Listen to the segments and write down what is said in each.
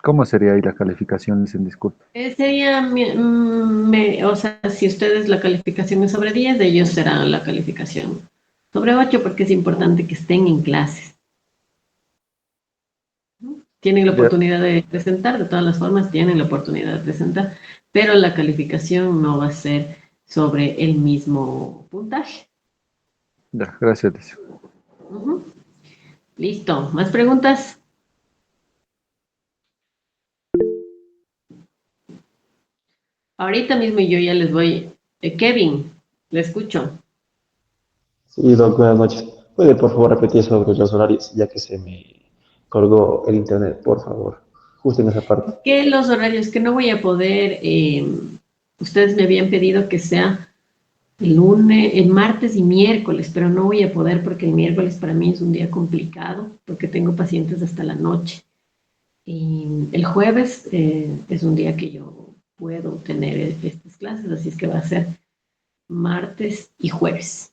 ¿Cómo sería ahí la calificación? Dicen, disculpe. Sería, o sea, si ustedes la calificación es sobre 10, de ellos será la calificación sobre 8, porque es importante que estén en clases. Tienen la Ya, oportunidad de presentar, de todas las formas tienen la oportunidad de presentar, pero la calificación no va a ser sobre el mismo puntaje. ya, gracias, dice. Ujú. Listo. ¿Más preguntas? Ahorita mismo yo ya les voy. Kevin, le escucho. Sí, Doc, buenas noches. ¿Puede por favor repetir sobre los horarios, ya que se me colgó el internet, por favor? Justo en esa parte. Que los horarios que no voy a poder, ustedes me habían pedido que sea el lunes, el martes y miércoles, pero no voy a poder porque el miércoles para mí es un día complicado, porque tengo pacientes hasta la noche. Y el jueves es un día que yo puedo tener estas clases, así es que va a ser martes y jueves.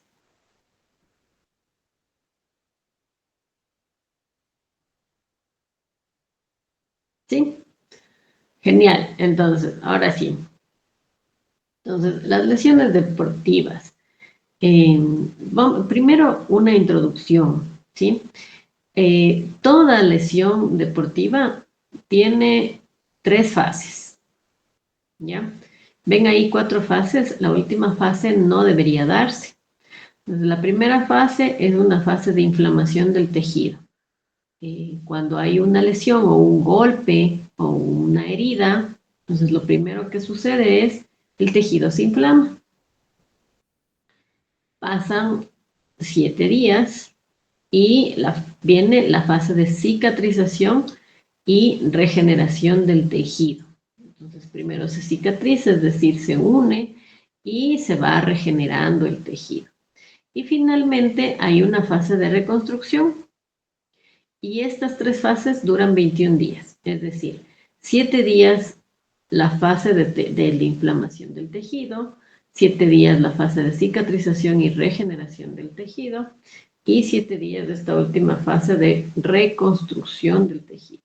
¿Sí? Genial. Entonces, ahora sí. Entonces, las lesiones deportivas. Primero, una introducción, ¿sí? Toda lesión deportiva tiene 3 fases, ¿ya? Ven ahí 4 fases, la última fase no debería darse. Entonces, la primera fase es una fase de inflamación del tejido. Cuando hay una lesión o un golpe o una herida, entonces lo primero que sucede es el tejido se inflama. Pasan 7 días y viene la fase de cicatrización y regeneración del tejido. Entonces, primero se cicatriza, es decir, se une y se va regenerando el tejido. Y finalmente hay una fase de reconstrucción y estas 3 fases duran 21 días, es decir, 7 días la fase de la inflamación del tejido, 7 días la fase de cicatrización y regeneración del tejido y 7 días de esta última fase de reconstrucción del tejido.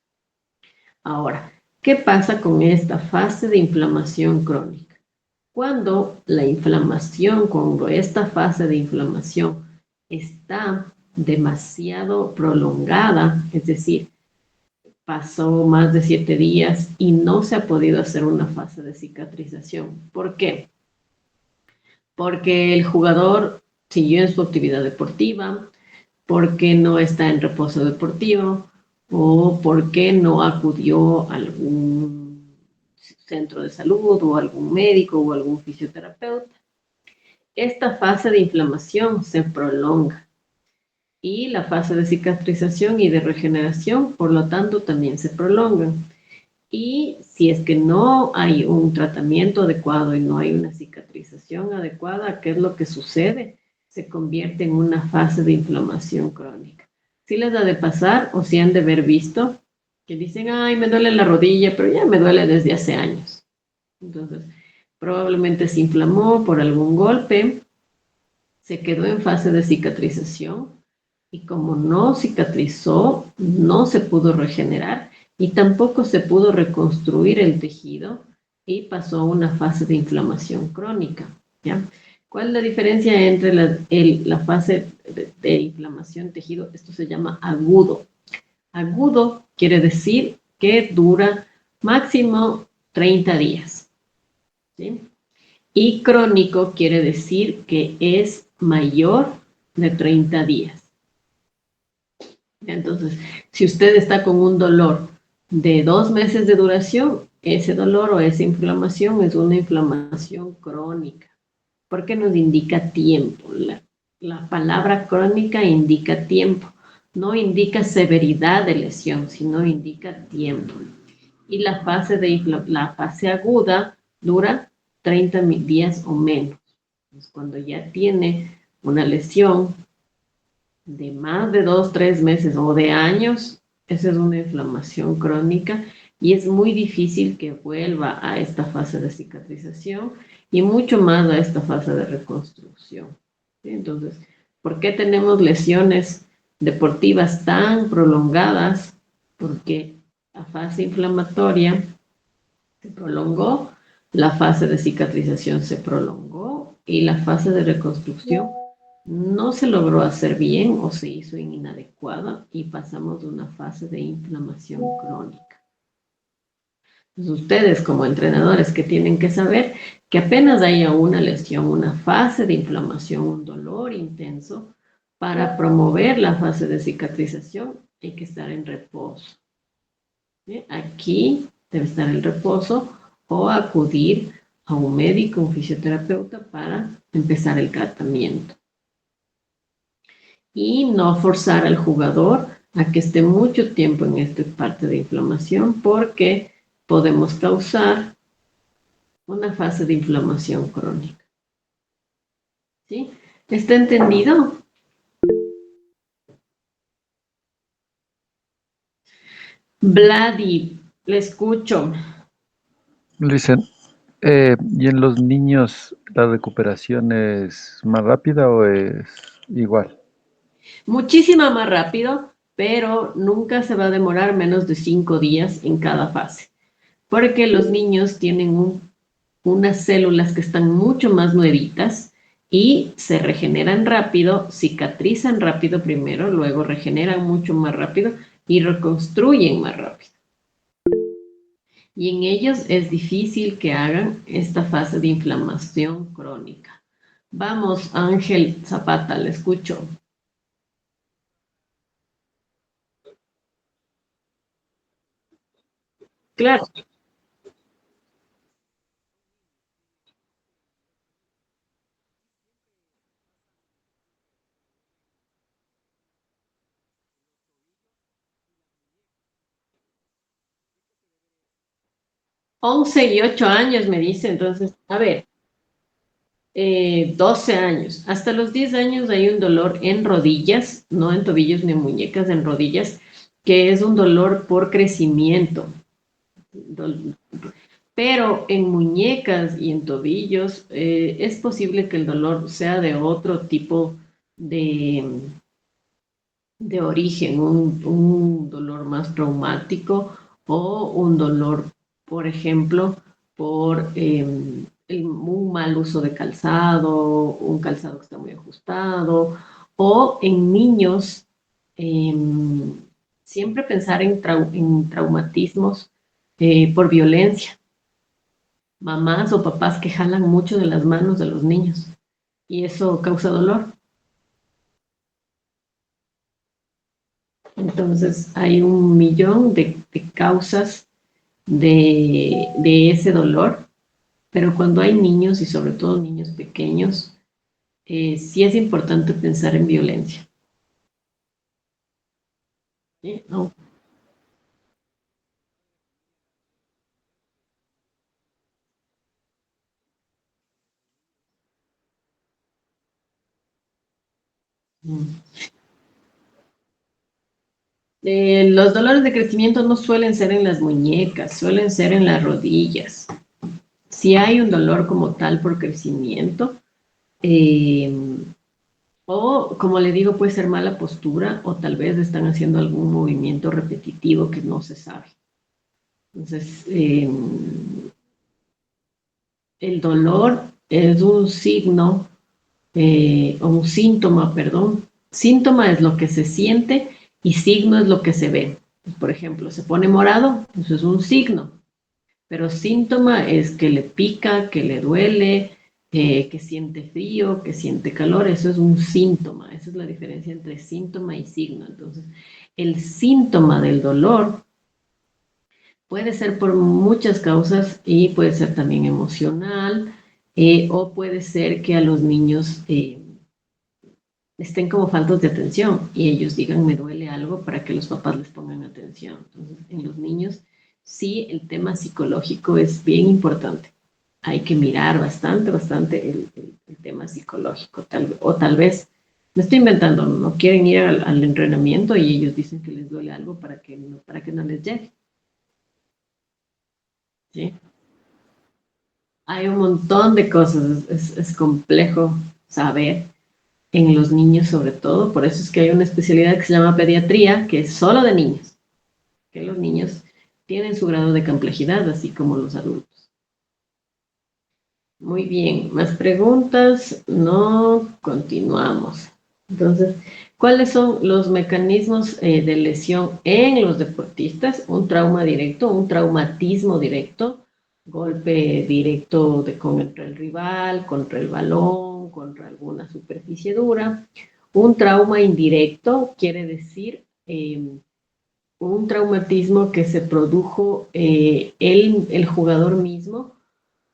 Ahora, ¿qué pasa con esta fase de inflamación crónica? Cuando esta fase de inflamación está demasiado prolongada, es decir, pasó más de 7 días y no se ha podido hacer una fase de cicatrización. ¿Por qué? Porque el jugador siguió en su actividad deportiva, porque no está en reposo deportivo o porque no acudió a algún centro de salud o algún médico o algún fisioterapeuta. Esta fase de inflamación se prolonga y la fase de cicatrización y de regeneración, por lo tanto, también se prolongan. Y si es que no hay un tratamiento adecuado y no hay una cicatrización adecuada, ¿qué es lo que sucede? Se convierte en una fase de inflamación crónica. Si les da de pasar o si han de haber visto que dicen, ay, me duele la rodilla, pero ya me duele desde hace años. Entonces, probablemente se inflamó por algún golpe, se quedó en fase de cicatrización y como no cicatrizó, no se pudo regenerar y tampoco se pudo reconstruir el tejido y pasó a una fase de inflamación crónica, ¿ya? ¿Cuál es la diferencia entre la fase de inflamación tejido? Esto se llama agudo. Agudo quiere decir que dura máximo 30 días, ¿sí? Y crónico quiere decir que es mayor de 30 días. Entonces, si usted está con un dolor de 2 meses de duración, ese dolor o esa inflamación es una inflamación crónica, porque nos indica tiempo. La palabra crónica indica tiempo, no indica severidad de lesión, sino indica tiempo. Y la fase aguda dura 30 días o menos. Entonces, cuando ya tiene una lesión de más de 2, 3 meses o de años, esa es una inflamación crónica y es muy difícil que vuelva a esta fase de cicatrización y mucho más a esta fase de reconstrucción. ¿Sí? Entonces, ¿por qué tenemos lesiones deportivas tan prolongadas? Porque La fase inflamatoria se prolongó, la fase de cicatrización se prolongó y la fase de reconstrucción no se logró hacer bien o se hizo inadecuada y pasamos de una fase de inflamación crónica. Entonces, ustedes como entrenadores que tienen que saber que apenas haya una lesión, una fase de inflamación, un dolor intenso, para promover la fase de cicatrización hay que estar en reposo. ¿Sí? Aquí debe estar el reposo o acudir a un médico, un fisioterapeuta para empezar el tratamiento. Y no forzar al jugador a que esté mucho tiempo en esta parte de inflamación porque podemos causar una fase de inflamación crónica. ¿Sí? ¿Está entendido? Vladi, le escucho. Listen, ¿y en los niños la recuperación es más rápida o es igual? Muchísimo más rápido, pero nunca se va a demorar menos de 5 días en cada fase, porque los niños tienen unas células que están mucho más nuevitas y se regeneran rápido, cicatrizan rápido primero, luego regeneran mucho más rápido y reconstruyen más rápido. Y en ellos es difícil que hagan esta fase de inflamación crónica. Vamos, Ángel Zapata, le escucho. Claro, 11 y 8 años me dice, entonces, a ver, 12 años. Hasta los 10 años hay un dolor en rodillas, no en tobillos ni en muñecas, en rodillas, que es un dolor por crecimiento. Dol- Pero en muñecas y en tobillos es posible que el dolor sea de otro tipo de, de origen, un dolor más traumático o un dolor, por ejemplo, por un mal uso de calzado, un calzado que está muy ajustado, o en niños, em, siempre pensar en traumatismos por violencia, mamás o papás que jalan mucho de las manos de los niños y eso causa dolor. Entonces, hay un millón de causas de ese dolor, pero cuando hay niños y sobre todo niños pequeños, sí es importante pensar en violencia. ¿Sí? No. Mm. Los dolores de crecimiento no suelen ser en las muñecas, suelen ser en las rodillas. Si hay un dolor como tal por crecimiento, eh, o como le digo, puede ser mala postura o tal vez están haciendo algún movimiento repetitivo que no se sabe. Entonces, el dolor es un signo, o un síntoma, perdón. Síntoma es lo que se siente y signo es lo que se ve. Por ejemplo, se pone morado, eso es un signo, pero síntoma es que le pica, que le duele, que siente frío, que siente calor, eso es un síntoma. Esa es la diferencia entre síntoma y signo. Entonces, el síntoma del dolor puede ser por muchas causas y puede ser también emocional, o puede ser que a los niños estén como faltos de atención y ellos digan me duele algo para que los papás les pongan atención. Entonces, en los niños sí el tema psicológico es bien importante. Hay que mirar bastante el tema psicológico. O tal vez, me estoy inventando, no quieren ir al entrenamiento y ellos dicen que les duele algo para que no les llegue. ¿Sí? Hay un montón de cosas, es complejo saber en los niños sobre todo, por eso es que hay una especialidad que se llama pediatría, que es solo de niños, que los niños tienen su grado de complejidad, así como los adultos. Muy bien, ¿más preguntas? No, continuamos. Entonces, ¿cuáles son los mecanismos de lesión en los deportistas? Un trauma directo, un traumatismo directo, golpe directo contra el rival, contra el balón, contra alguna superficie dura. Un trauma indirecto quiere decir un traumatismo que se produjo el jugador mismo,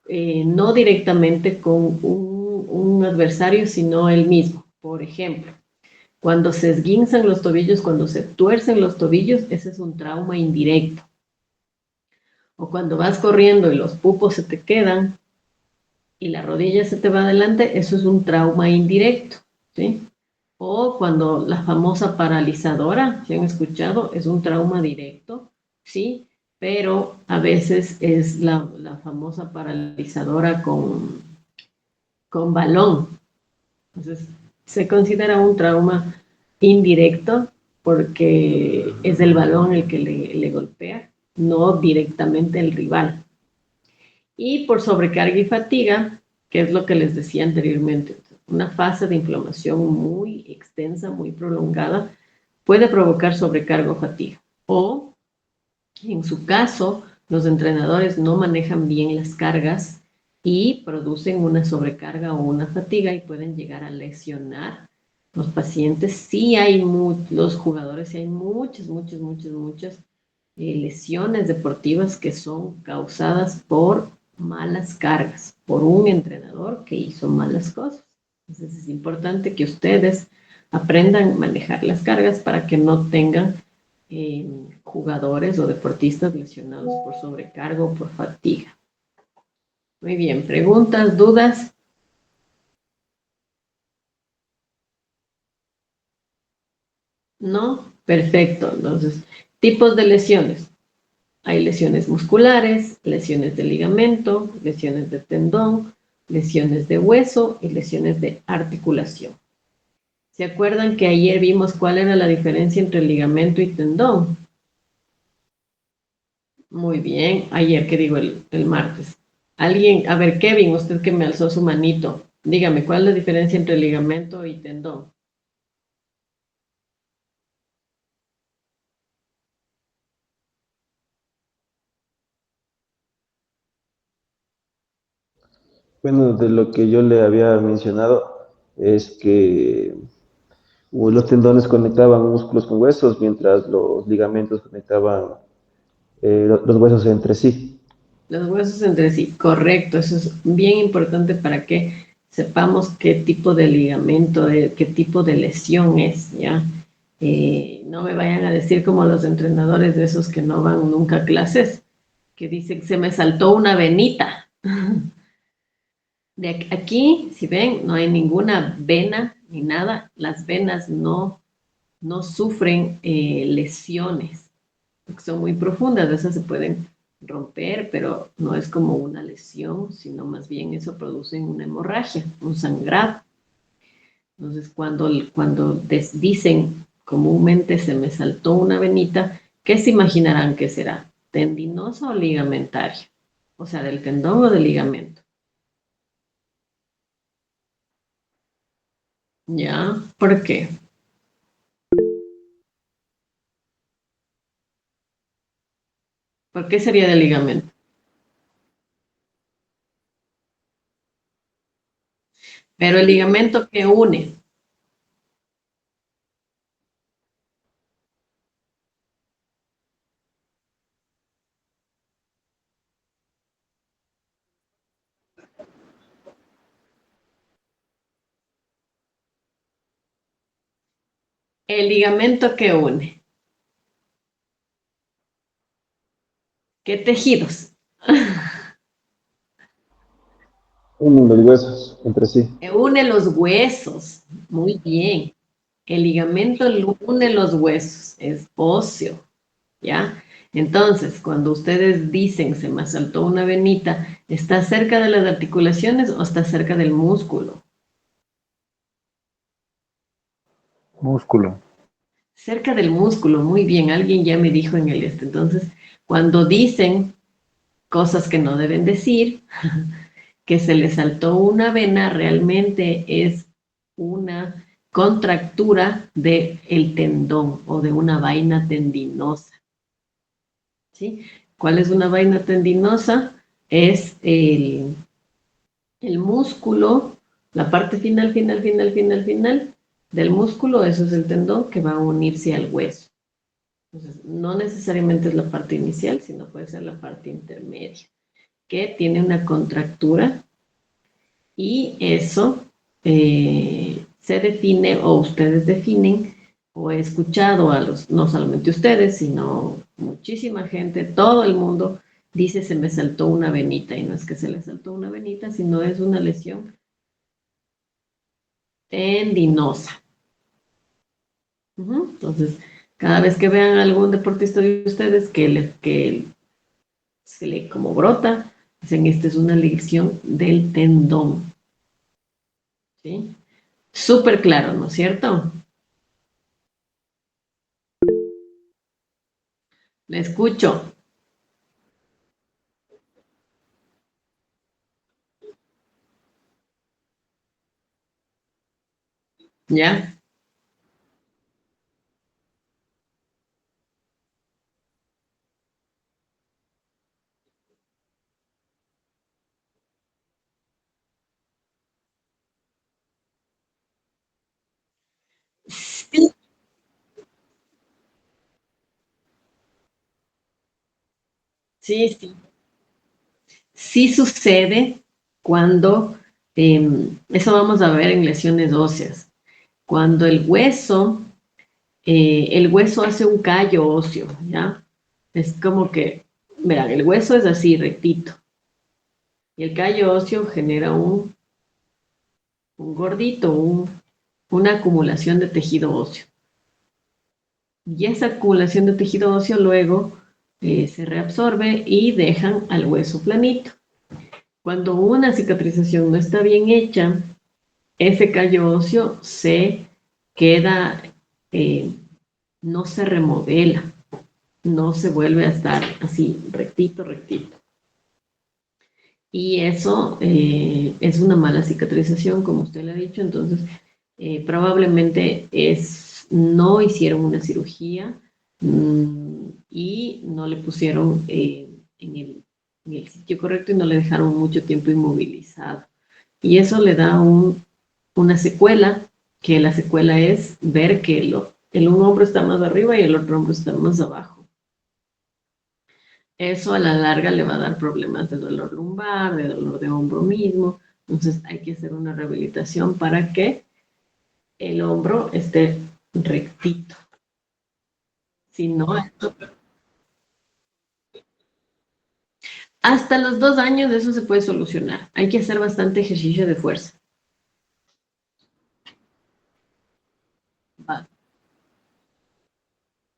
no directamente con un adversario, sino él mismo. Por ejemplo, cuando se esguinzan los tobillos, cuando se tuercen los tobillos, ese es un trauma indirecto. O cuando vas corriendo y los pupos se te quedan y la rodilla se te va adelante, eso es un trauma indirecto, ¿sí? O cuando la famosa paralizadora, si han escuchado, es un trauma directo, ¿sí? Pero a veces es la famosa paralizadora con balón. Entonces, se considera un trauma indirecto porque es el balón el que le golpea, no directamente el rival. Y por sobrecarga y fatiga, que es lo que les decía anteriormente, una fase de inflamación muy extensa, muy prolongada, puede provocar sobrecarga o fatiga. O, en su caso, los entrenadores no manejan bien las cargas y producen una sobrecarga o una fatiga y pueden llegar a lesionar los pacientes. Sí hay los jugadores, sí hay muchas lesiones deportivas que son causadas por malas cargas, por un entrenador que hizo malas cosas. Entonces es importante que ustedes aprendan a manejar las cargas para que no tengan jugadores o deportistas lesionados por sobrecargo o por fatiga. Muy bien, preguntas, dudas. ¿No? Perfecto. Entonces, tipos de lesiones. Hay lesiones musculares, lesiones de ligamento, lesiones de tendón, lesiones de hueso y lesiones de articulación. ¿Se acuerdan que ayer vimos cuál era la diferencia entre ligamento y tendón? Muy bien, ayer, ¿qué digo? El martes. Alguien, a ver, Kevin, usted que me alzó su manito, dígame, ¿cuál es la diferencia entre ligamento y tendón? Bueno, de lo que yo le había mencionado es que los tendones conectaban músculos con huesos, mientras los ligamentos conectaban los huesos entre sí. Los huesos entre sí, correcto, eso es bien importante para que sepamos qué tipo de ligamento, qué tipo de lesión es, ¿ya? No me vayan a decir como los entrenadores de esos que no van nunca a clases, que dicen, se me saltó una venita. De aquí, si ven, no hay ninguna vena ni nada, las venas no sufren lesiones, porque son muy profundas, esas se pueden romper, pero no es como una lesión, sino más bien eso produce una hemorragia, un sangrado. Entonces, cuando dicen comúnmente se me saltó una venita, ¿qué se imaginarán que será? ¿Tendinosa o ligamentaria? O sea, del tendón o del ligamento. ¿Ya? ¿Por qué? ¿Por qué sería del ligamento? Pero el ligamento que une, el ligamento que une, ¿qué tejidos? Los huesos entre sí. Une los huesos. Muy bien. El ligamento une los huesos, es óseo, ¿ya? Entonces, cuando ustedes dicen se me saltó una venita, ¿está cerca de las articulaciones o está cerca del músculo? Músculo. Cerca del músculo, muy bien, alguien ya me dijo en el este. Entonces, cuando dicen cosas que no deben decir, que se le saltó una vena, realmente es una contractura del tendón o de una vaina tendinosa. ¿Sí? ¿Cuál es una vaina tendinosa? Es el músculo, la parte final del músculo, eso es el tendón que va a unirse al hueso. Entonces, no necesariamente es la parte inicial, sino puede ser la parte intermedia, que tiene una contractura y eso se define, o ustedes definen, o he escuchado a los, no solamente ustedes, sino muchísima gente, todo el mundo dice se me saltó una venita, y no es que se le saltó una venita, sino es una lesión tendinosa. Entonces, cada vez que vean a algún deportista de ustedes que se le como brota, dicen, esta es una lesión del tendón. ¿Sí? Súper claro, ¿no es cierto? Le escucho. ¿Ya? Sí, sí, sí. Sí sucede cuando, eso vamos a ver en lesiones óseas, cuando el hueso hace un callo óseo, ¿ya? Es como que, verán, el hueso es así, rectito, y el callo óseo genera un gordito, una acumulación de tejido óseo. Y esa acumulación de tejido óseo luego se reabsorbe y dejan al hueso planito. Cuando una cicatrización no está bien hecha, ese callo óseo se queda, eh, no se remodela, no se vuelve a estar así rectito, rectito. Y eso es una mala cicatrización, como usted le ha dicho, entonces probablemente no hicieron una cirugía y no le pusieron en el sitio correcto y no le dejaron mucho tiempo inmovilizado. Y eso le da una secuela, que la secuela es ver que un hombro está más arriba y el otro hombro está más abajo. Eso a la larga le va a dar problemas de dolor lumbar, de dolor de hombro mismo. Entonces hay que hacer una rehabilitación para que el hombro esté rectito. Si no, hasta los 2 años eso se puede solucionar. Hay que hacer bastante ejercicio de fuerza.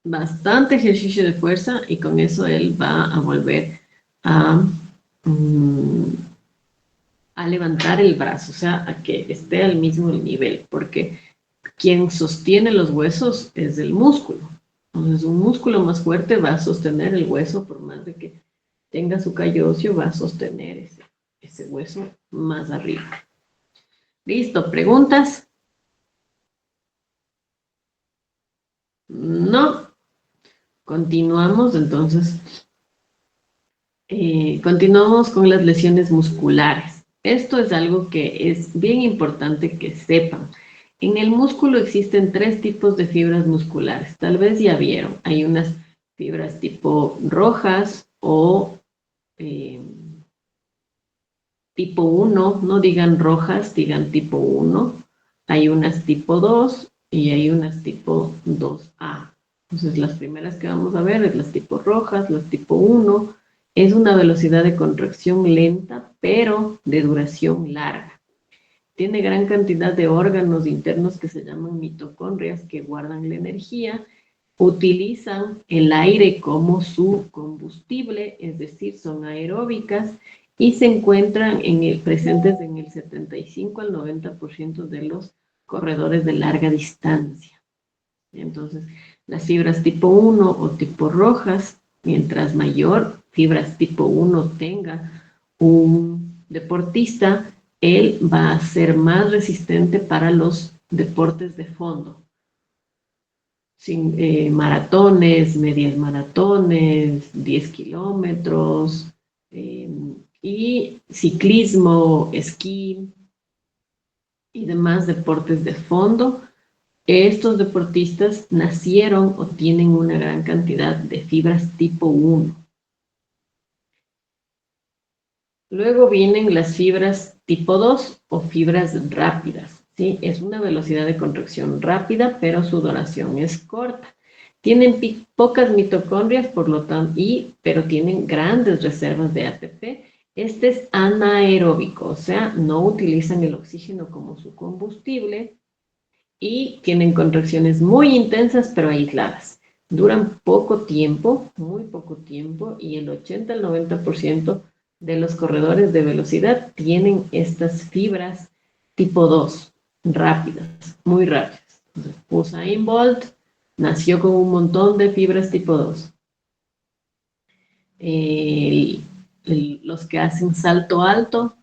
Bastante ejercicio de fuerza y con eso él va a volver a, mm, a levantar el brazo, o sea, a que esté al mismo nivel, porque quien sostiene los huesos es el músculo. Entonces, un músculo más fuerte va a sostener el hueso, por más de que tenga su callo óseo, va a sostener ese hueso más arriba. Listo, ¿preguntas? No. Continuamos, entonces, continuamos con las lesiones musculares. Esto es algo que es bien importante que sepan. En el músculo existen 3 tipos de fibras musculares. Tal vez ya vieron. Hay unas fibras tipo rojas o eh, tipo 1. No digan rojas, digan tipo 1. Hay unas tipo 2 y hay unas tipo 2A. Entonces, las primeras que vamos a ver es las tipo rojas, las tipo 1. Es una velocidad de contracción lenta, pero de duración larga. Tiene gran cantidad de órganos internos que se llaman mitocondrias que guardan la energía, utilizan el aire como su combustible, es decir, son aeróbicas y se encuentran presentes en el 75 al 90% de los corredores de larga distancia. Entonces, Las fibras tipo 1 o tipo rojas, mientras mayor fibras tipo 1 tenga un deportista, él va a ser más resistente para los deportes de fondo. Maratones, medias maratones, 10 kilómetros, y ciclismo, esquí y demás deportes de fondo. Estos deportistas nacieron o tienen una gran cantidad de fibras tipo 1. Luego vienen las fibras tipo 2 o fibras rápidas, ¿sí? Es una velocidad de contracción rápida, pero su duración es corta. Tienen pocas mitocondrias, por lo tanto, pero tienen grandes reservas de ATP. Este es anaeróbico, o sea, no utilizan el oxígeno como su combustible y tienen contracciones muy intensas, pero aisladas. Duran poco tiempo, muy poco tiempo, y el 80 al 90% de los corredores de velocidad tienen estas fibras tipo 2, rápidas, muy rápidas. Entonces, Usain Bolt nació con un montón de fibras tipo 2. Los que hacen salto alto,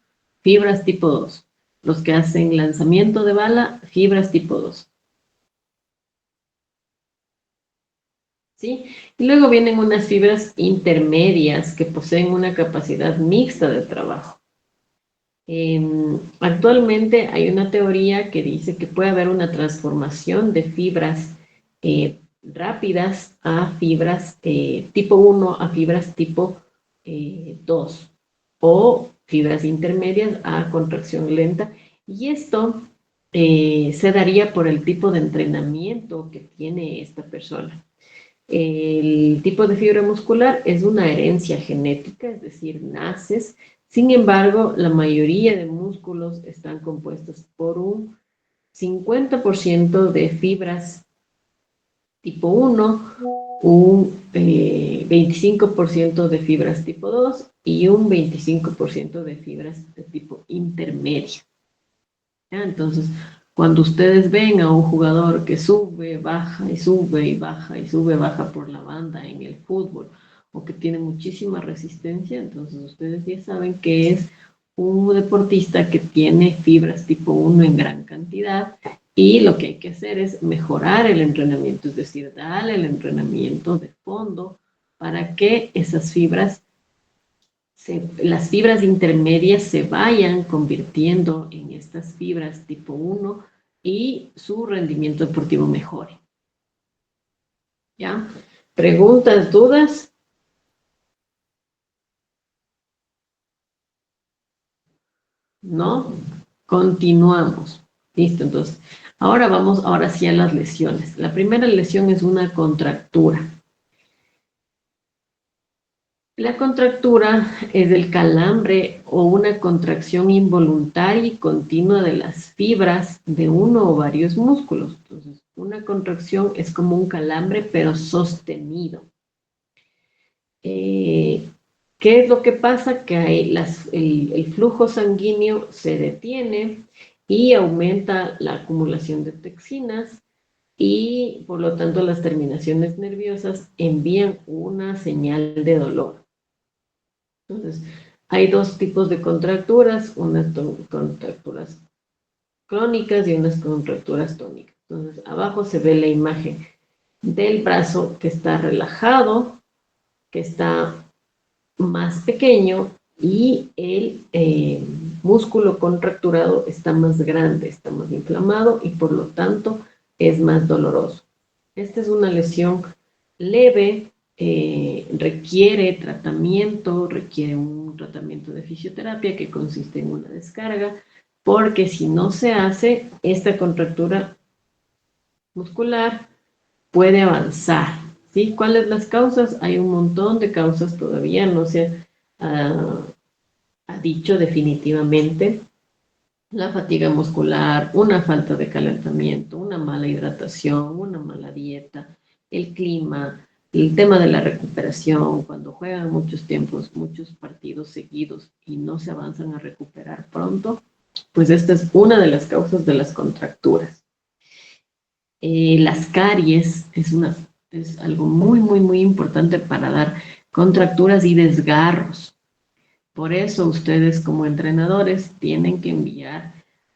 fibras tipo 2. Los que hacen lanzamiento de bala, fibras tipo 2. ¿Sí? Y luego vienen unas fibras intermedias que poseen una capacidad mixta de trabajo. Actualmente hay una teoría que dice que puede haber una transformación de fibras rápidas a fibras tipo 1 a fibras tipo 2 o fibras intermedias a contracción lenta. Y esto se daría por el tipo de entrenamiento que tiene esta persona. El tipo de fibra muscular es una herencia genética, es decir, naces. Sin embargo, la mayoría de músculos están compuestos por un 50% de fibras tipo 1, un 25% de fibras tipo 2 y un 25% de fibras de tipo intermedio. ¿Ya? Entonces, cuando ustedes ven a un jugador que sube, baja y sube y baja y sube, baja por la banda en el fútbol, o que tiene muchísima resistencia, entonces ustedes ya saben que es un deportista que tiene fibras tipo 1 en gran cantidad, y lo que hay que hacer es mejorar el entrenamiento, es decir, darle el entrenamiento de fondo para que esas fibras las fibras intermedias se vayan convirtiendo en estas fibras tipo 1 y su rendimiento deportivo mejore. ¿Ya? ¿Preguntas, dudas? ¿No? Continuamos. Listo, entonces. Ahora vamos, ahora sí a las lesiones. La primera lesión es una contractura. La contractura es el calambre o una contracción involuntaria y continua de las fibras de uno o varios músculos. Entonces, una contracción es como un calambre, pero sostenido. ¿Qué es lo que pasa? Que el flujo sanguíneo se detiene y aumenta la acumulación de toxinas, y por lo tanto las terminaciones nerviosas envían una señal de dolor. Entonces, hay dos tipos de contracturas, unas contracturas crónicas y unas contracturas tónicas. Entonces, abajo se ve la imagen del brazo que está relajado, que está más pequeño, y el músculo contracturado está más grande, está más inflamado y por lo tanto es más doloroso. Esta es una lesión leve, requiere tratamiento, requiere un tratamiento de fisioterapia que consiste en una descarga, porque si no se hace, esta contractura muscular puede avanzar. ¿Sí? ¿Cuáles las causas? Hay un montón de causas, todavía no se ha dicho definitivamente. La fatiga muscular, una falta de calentamiento, una mala hidratación, una mala dieta, el clima, el tema de la recuperación, cuando juegan muchos tiempos, muchos partidos seguidos y no se avanzan a recuperar pronto, pues esta es una de las causas de las contracturas. Las caries es una Es algo muy, muy, muy importante para dar contracturas y desgarros. Por eso ustedes como entrenadores tienen que enviar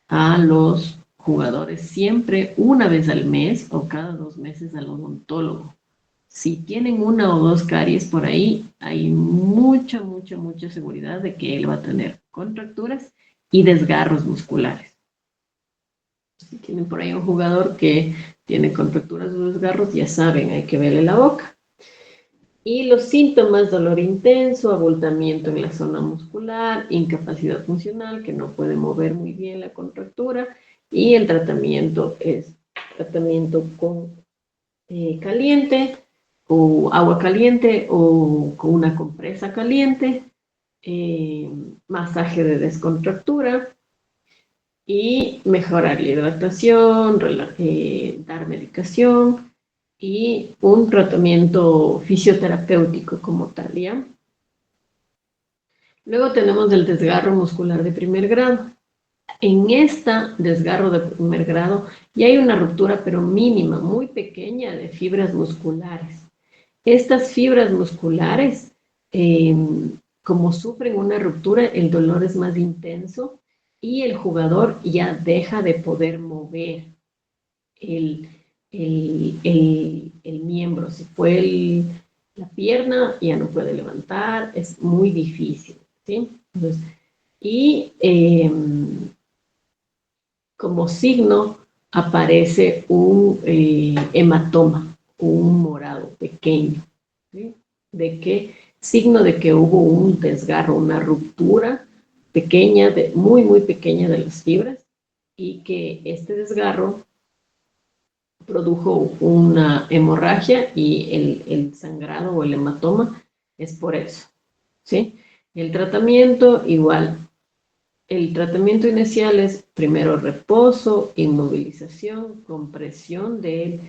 a los jugadores siempre una vez al mes o cada 2 meses al odontólogo. Si tienen una o dos caries por ahí, hay mucha, mucha, mucha seguridad de que él va a tener contracturas y desgarros musculares. Si tienen por ahí un jugador que tiene contracturas o desgarros, ya saben, hay que verle la boca. Y los síntomas: dolor intenso, abultamiento en la zona muscular, incapacidad funcional, que no puede mover muy bien la contractura, y el tratamiento es tratamiento con caliente, o agua caliente, o con una compresa caliente, masaje de descontractura, y mejorar la hidratación, dar medicación y un tratamiento fisioterapéutico como tal, ¿ya? Luego tenemos el desgarro muscular de primer grado. En esta desgarro de primer grado ya hay una ruptura, pero mínima, muy pequeña, de fibras musculares. Estas fibras musculares, como sufren una ruptura, el dolor es más intenso y el jugador ya deja de poder mover el, el miembro. Si fue la pierna, ya no puede levantar, es muy difícil, ¿sí? Entonces, y como signo aparece un hematoma, un morado pequeño, ¿sí? ¿De qué? Signo de que hubo un desgarro, una ruptura pequeña, muy, muy pequeña de las fibras, y que este desgarro produjo una hemorragia, y el sangrado o el hematoma es por eso, ¿sí? El tratamiento igual. El tratamiento inicial es primero reposo, inmovilización, compresión del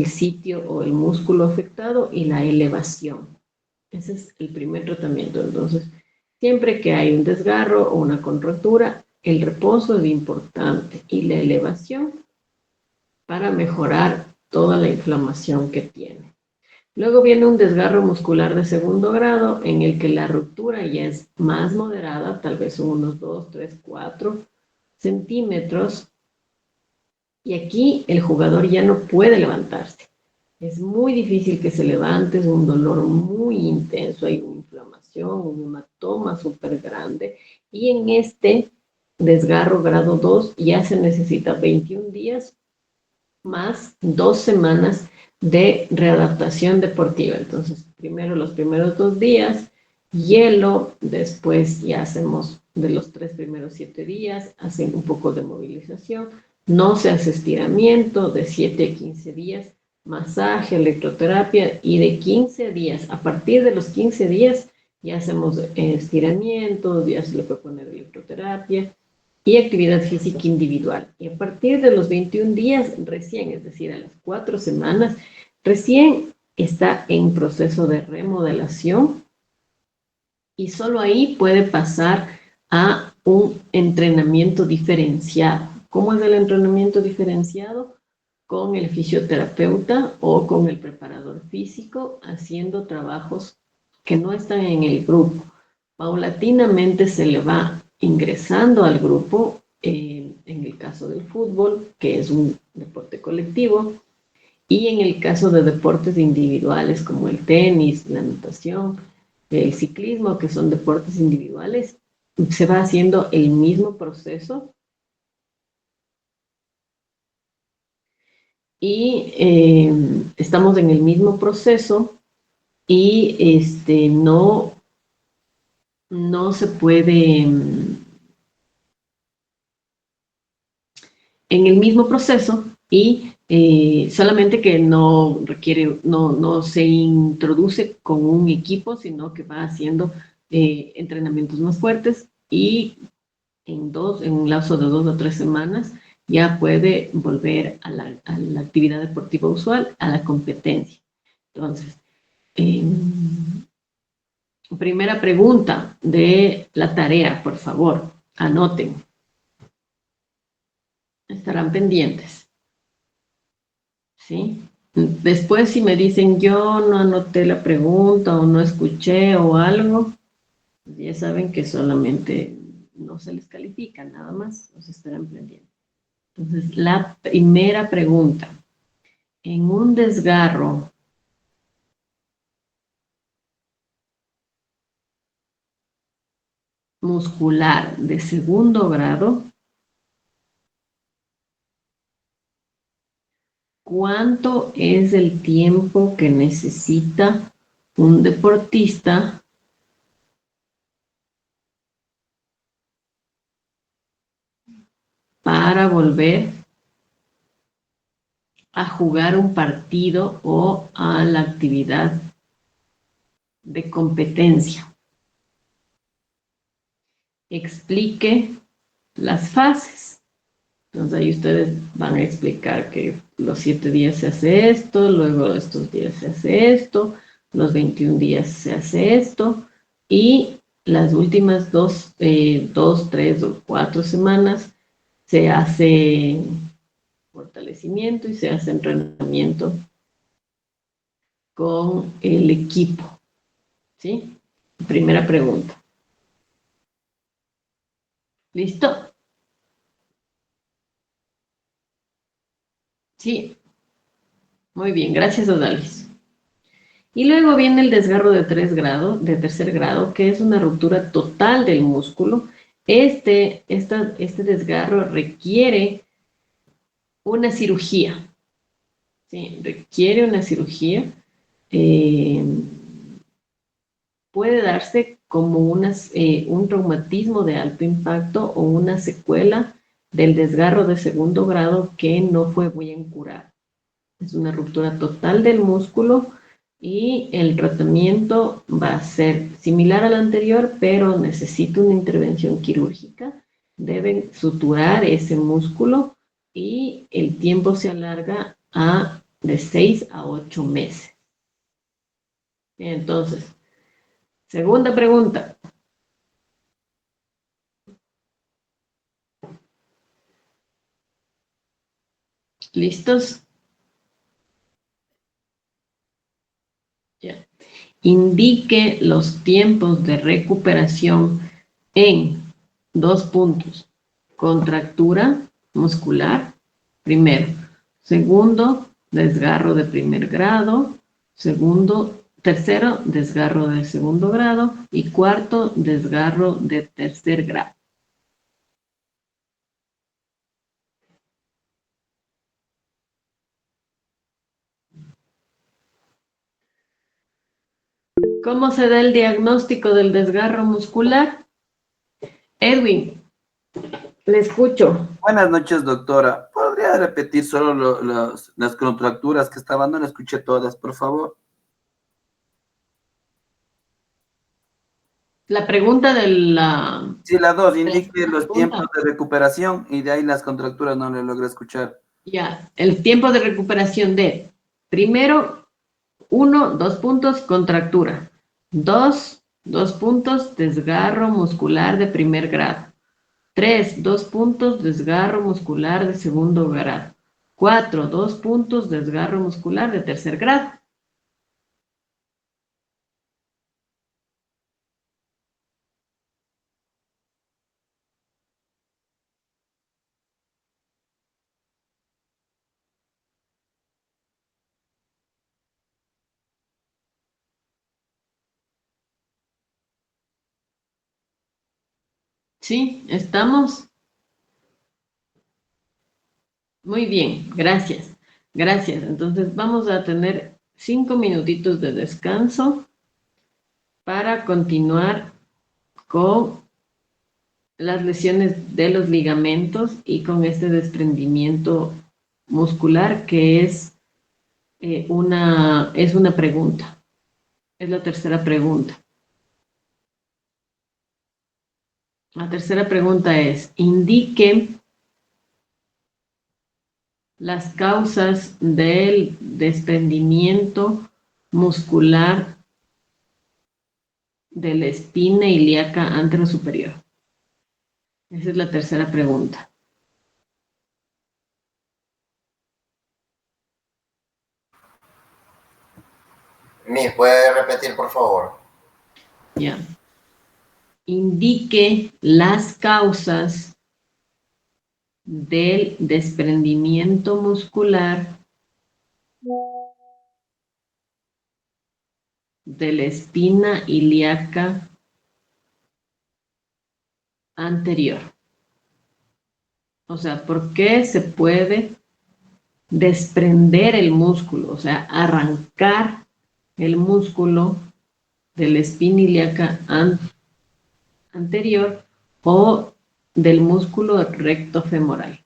sitio o el músculo afectado y la elevación. Ese es el primer tratamiento. Entonces, siempre que hay un desgarro o una contractura, el reposo es importante y la elevación para mejorar toda la inflamación que tiene. Luego viene un desgarro muscular de segundo grado, en el que la ruptura ya es más moderada, tal vez unos 2, 3, 4 centímetros, y aquí el jugador ya no puede levantarse. Es muy difícil que se levante, es un dolor muy intenso, hay una inflamación, un hematoma súper grande, y en este desgarro grado 2 ya se necesita 21 días más 2 semanas de readaptación deportiva. Entonces, primero los primeros 2 días, hielo, después ya hacemos de los 3 primeros 7 días, hacen un poco de movilización, no se hace estiramiento, de 7 a 15 días, masaje, electroterapia, y de 15 días, a partir de los 15 días, ya hacemos estiramientos, ya se le puede poner electroterapia, y actividad física individual. Y a partir de los 21 días, recién, es decir, a las 4 semanas, recién está en proceso de remodelación, y solo ahí puede pasar a un entrenamiento diferenciado. ¿Cómo es el entrenamiento diferenciado? Con el fisioterapeuta o con el preparador físico, haciendo trabajos que no están en el grupo. Paulatinamente se le va ingresando al grupo, en el caso del fútbol, que es un deporte colectivo, y en el caso de deportes individuales como el tenis, la natación, el ciclismo, que son deportes individuales, se va haciendo el mismo proceso, y estamos en el mismo proceso, y no se puede, en el mismo proceso, y solamente que no requiere, no se introduce con un equipo, sino que va haciendo entrenamientos más fuertes, y en un lapso de 2 o 3 semanas ya puede volver a la actividad deportiva usual, a la competencia. Entonces, primera pregunta de la tarea, por favor, anoten. Estarán pendientes, ¿sí? Después, si me dicen yo no anoté la pregunta o no escuché o algo, ya saben que solamente no se les califica, nada más, nos estarán aprendiendo. Entonces, la primera pregunta. En un desgarro muscular de segundo grado, ¿cuánto es el tiempo que necesita un deportista para volver a jugar un partido o a la actividad de competencia? Explique las fases. Entonces ahí ustedes van a explicar que los 7 días se hace esto, luego estos días se hace esto, los 21 días se hace esto, y las últimas 3 o 4 semanas se hace fortalecimiento y se hace entrenamiento con el equipo, ¿sí? Primera pregunta. ¿Listo? Sí. Muy bien, gracias, Odalis. Y luego viene el desgarro de tercer grado, que es una ruptura total del músculo. Este desgarro requiere una cirugía, ¿sí? Requiere una cirugía. eh, Puede darse como un traumatismo de alto impacto o una secuela del desgarro de segundo grado que no fue bien curado. Es una ruptura total del músculo y el tratamiento va a ser similar al anterior, pero necesita una intervención quirúrgica. Deben suturar ese músculo y el tiempo se alarga de 6 a 8 meses. Entonces, segunda pregunta. ¿Listos? Ya. Indique los tiempos de recuperación en 2 puntos. Contractura muscular, primero. Segundo, desgarro de primer grado. Tercero, desgarro de segundo grado. Y cuarto, desgarro de tercer grado. ¿Cómo se da el diagnóstico del desgarro muscular? Edwin, le escucho. Buenas noches, doctora. ¿Podría repetir solo las contracturas que estaban? No las escuché todas, por favor. La pregunta de la... Sí, las dos. de la Indique los tiempos pregunta. de recuperación y de ahí las contracturas no le logré escuchar. Ya, el tiempo de recuperación de, primero, 2 puntos, contractura. 2 puntos, desgarro muscular de primer grado. 3, 2 puntos, desgarro muscular de segundo grado. 4, 2 puntos, desgarro muscular de tercer grado. ¿Sí? ¿Estamos? Muy bien, gracias. Gracias. Entonces vamos a tener 5 minutitos de descanso para continuar con las lesiones de los ligamentos y con este desprendimiento muscular que es una pregunta. Es la tercera pregunta. La tercera pregunta es, indique las causas del desprendimiento muscular de la espina ilíaca anterosuperior. Esa es la tercera pregunta. Miss, ¿puede repetir, por favor? Ya. Indique las causas del desprendimiento muscular de la espina ilíaca anterior. O sea, ¿por qué se puede desprender el músculo? O sea, arrancar el músculo de la espina ilíaca anterior o del músculo recto femoral.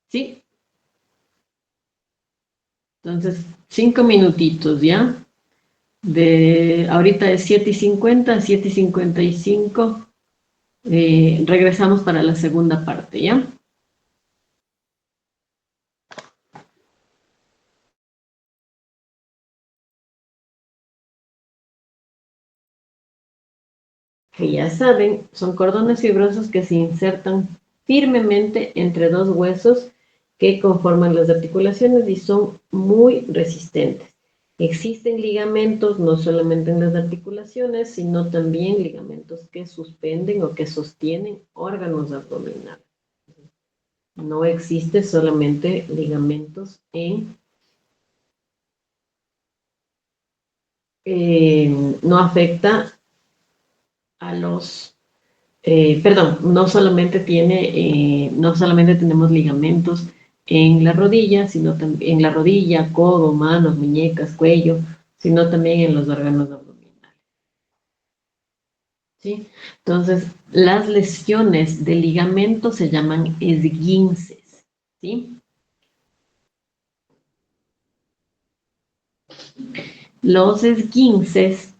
¿Sí? Entonces, 5 minutitos, ¿ya? Ahorita es 7:50, 7:55. Regresamos para la segunda parte, ¿ya? Que ya saben, son cordones fibrosos que se insertan firmemente entre dos huesos que conforman las articulaciones y son muy resistentes. Existen ligamentos no solamente en las articulaciones, sino también ligamentos que suspenden o que sostienen órganos abdominales. No existe solamente ligamentos no afecta a los, perdón, no solamente tenemos ligamentos en la rodilla, sino también en la rodilla, codo, manos, muñecas, cuello, sino también en los órganos abdominales. ¿Sí? Entonces, las lesiones de ligamento se llaman esguinces, ¿sí? Los esguinces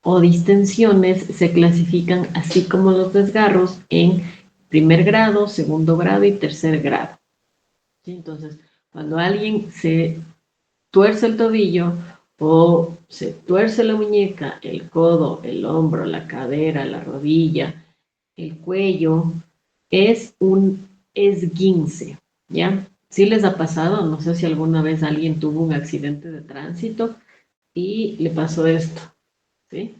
o distensiones se clasifican así como los desgarros en primer grado, segundo grado y tercer grado. ¿Sí? Entonces, cuando alguien se tuerce el tobillo o se tuerce la muñeca, el codo, el hombro, la cadera, la rodilla, el cuello, es un esguince, ¿ya? ¿Sí les ha pasado? No sé si alguna vez alguien tuvo un accidente de tránsito y le pasó esto, ¿sí?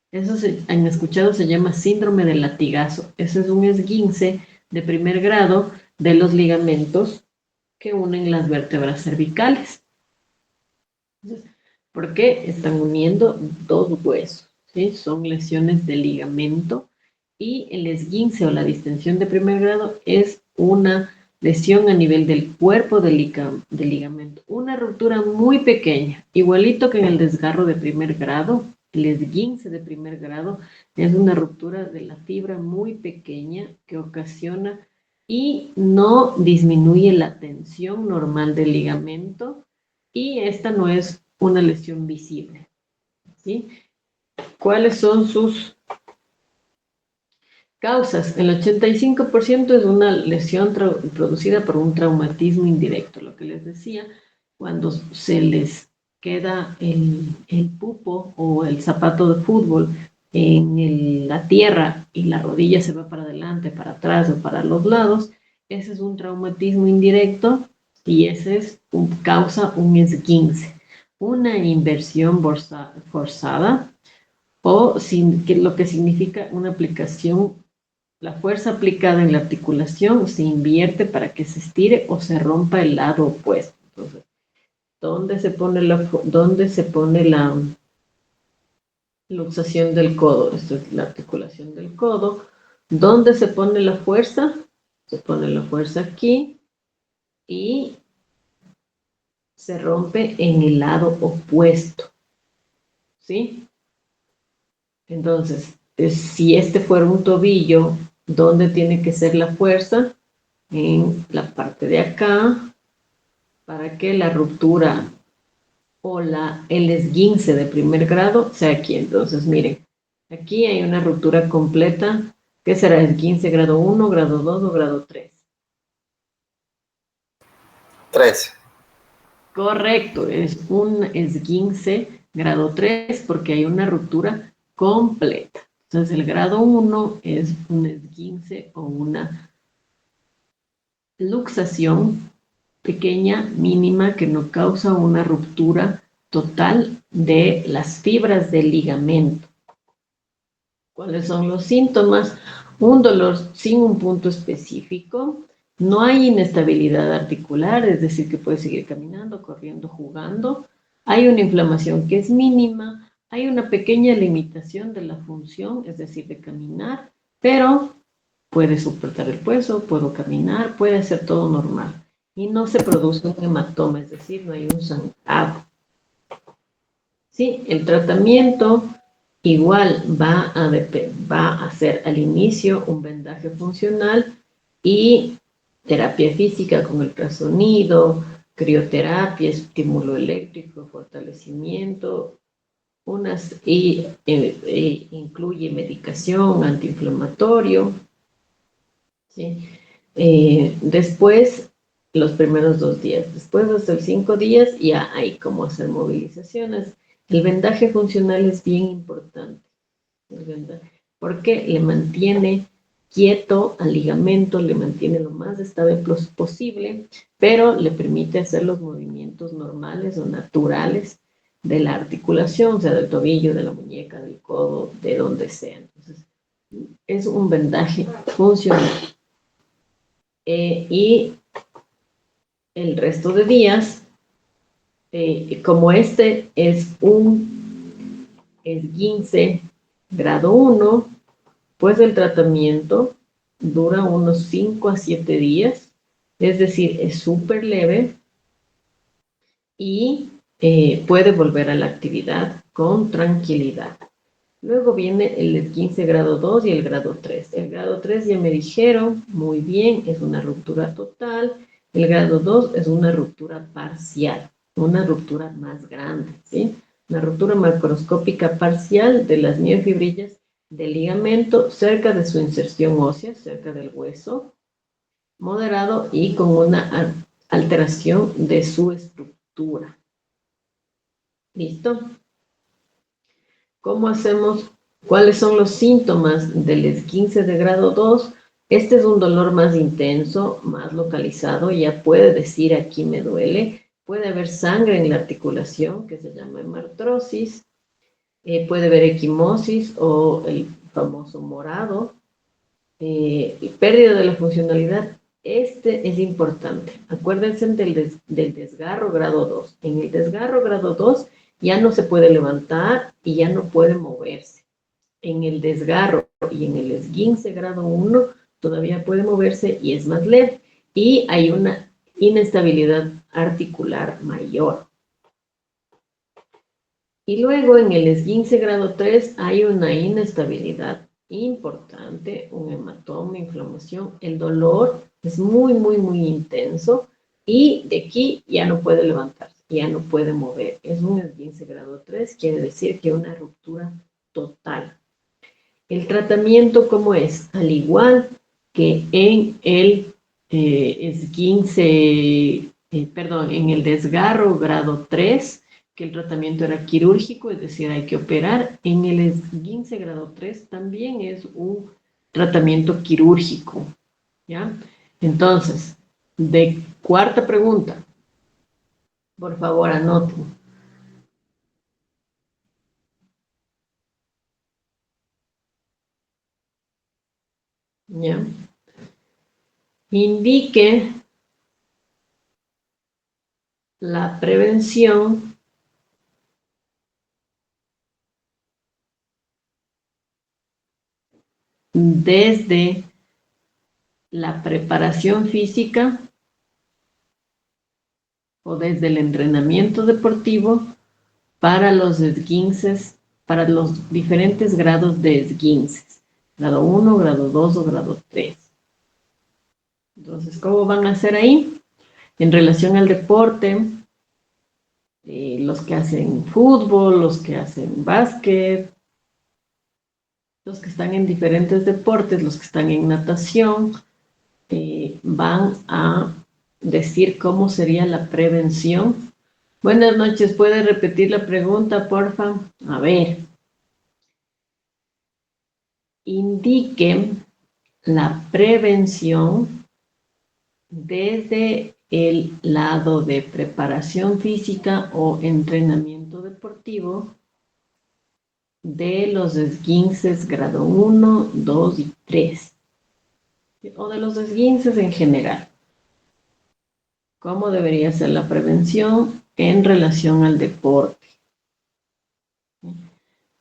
Eso han escuchado, se llama síndrome del latigazo. Ese es un esguince de primer grado de los ligamentos que unen las vértebras cervicales. Entonces, ¿por qué? Están uniendo dos huesos, ¿sí? Son lesiones de ligamento y el esguince o la distensión de primer grado es una lesión a nivel del cuerpo del ligamento. Una ruptura muy pequeña, igualito que en el desgarro de primer grado. El esguince de primer grado es una ruptura de la fibra muy pequeña que ocasiona y no disminuye la tensión normal del ligamento y esta no es una lesión visible, ¿sí? ¿Cuáles son sus causas? El 85% es una lesión producida por un traumatismo indirecto, lo que les decía, cuando se les queda el pupo o el zapato de fútbol en la tierra y la rodilla se va para adelante, para atrás o para los lados, ese es un traumatismo indirecto y ese causa un esguince, una inversión forzada o lo que significa una aplicación. La fuerza aplicada en la articulación se invierte para que se estire o se rompa el lado opuesto. Entonces, ¿dónde se pone la luxación del codo? Esto es la articulación del codo. ¿Dónde se pone la fuerza? Se pone la fuerza aquí y se rompe en el lado opuesto. ¿Sí? Entonces, si este fuera un tobillo, ¿dónde tiene que ser la fuerza? En la parte de acá, para que la ruptura o el esguince de primer grado sea aquí. Entonces, miren, aquí hay una ruptura completa. ¿Qué será? ¿Esguince grado 1, grado 2 o grado 3? 3. Correcto, es un esguince grado 3 porque hay una ruptura completa. Entonces, el grado 1 es un esguince o una luxación pequeña, mínima, que no causa una ruptura total de las fibras del ligamento. ¿Cuáles son los síntomas? Un dolor sin un punto específico. No hay inestabilidad articular, es decir, que puede seguir caminando, corriendo, jugando. Hay una inflamación que es mínima. Hay una pequeña limitación de la función, es decir, de caminar, pero puede soportar el peso, puedo caminar, puede hacer todo normal. Y no se produce un hematoma, es decir, no hay un sangrado. ¿Sí? El tratamiento igual va a ser al inicio un vendaje funcional y terapia física con ultrasonido, crioterapia, estímulo eléctrico, fortalecimiento, incluye medicación antiinflamatorio, ¿sí? Después, los primeros 2 días. Después, hasta los 5 días, ya hay cómo hacer movilizaciones. El vendaje funcional es bien importante, porque le mantiene quieto al ligamento, le mantiene lo más estable posible, pero le permite hacer los movimientos normales o naturales de la articulación, o sea, del tobillo, de la muñeca, del codo, de donde sea. Entonces, es un vendaje funcional. Y el resto de días, como este es un esguince grado 1, pues el tratamiento dura unos 5 a 7 días, es decir, es súper leve y puede volver a la actividad con tranquilidad. Luego viene el 15 grado 2 y el grado 3. El grado 3 ya me dijeron, muy bien, es una ruptura total. El grado 2 es una ruptura parcial, una ruptura más grande, ¿sí? Una ruptura macroscópica parcial de las miofibrillas del ligamento cerca de su inserción ósea, cerca del hueso, moderado y con una alteración de su estructura. ¿Listo? ¿Cómo hacemos? ¿Cuáles son los síntomas del esguince de grado 2? Este es un dolor más intenso, más localizado, ya puede decir aquí me duele. Puede haber sangre en la articulación, que se llama hemartrosis. Puede haber equimosis o el famoso morado. Pérdida de la funcionalidad. Este es importante. Acuérdense del desgarro grado 2. En el desgarro grado 2 ya no se puede levantar y ya no puede moverse. En el desgarro y en el esguince grado 1 todavía puede moverse y es más leve. Y hay una inestabilidad articular mayor. Y luego en el esguince grado 3 hay una inestabilidad importante, un hematoma, inflamación. El dolor es muy, muy, muy intenso y de aquí ya no puede levantarse, ya no puede mover. Es un esguince grado 3, quiere decir que una ruptura total. El tratamiento, ¿cómo es? Al igual que en el en el desgarro grado 3, que el tratamiento era quirúrgico, es decir, hay que operar. En el esguince grado 3 también es un tratamiento quirúrgico, ¿ya? Entonces, de cuarta pregunta, por favor, anoten. ¿Ya? Indique la prevención desde la preparación física o desde el entrenamiento deportivo para los esguinces, para los diferentes grados de esguinces, grado 1, grado 2 o grado 3. Entonces, ¿cómo van a hacer ahí? En relación al deporte, los que hacen fútbol, los que hacen básquet, los que están en diferentes deportes, los que están en natación, van a decir cómo sería la prevención. Buenas noches, ¿puede repetir la pregunta, porfa? A ver. indique la prevención desde el lado de preparación física o entrenamiento deportivo de los esguinces grado 1, 2 y 3, o de los esguinces en general. ¿Cómo debería ser la prevención en relación al deporte?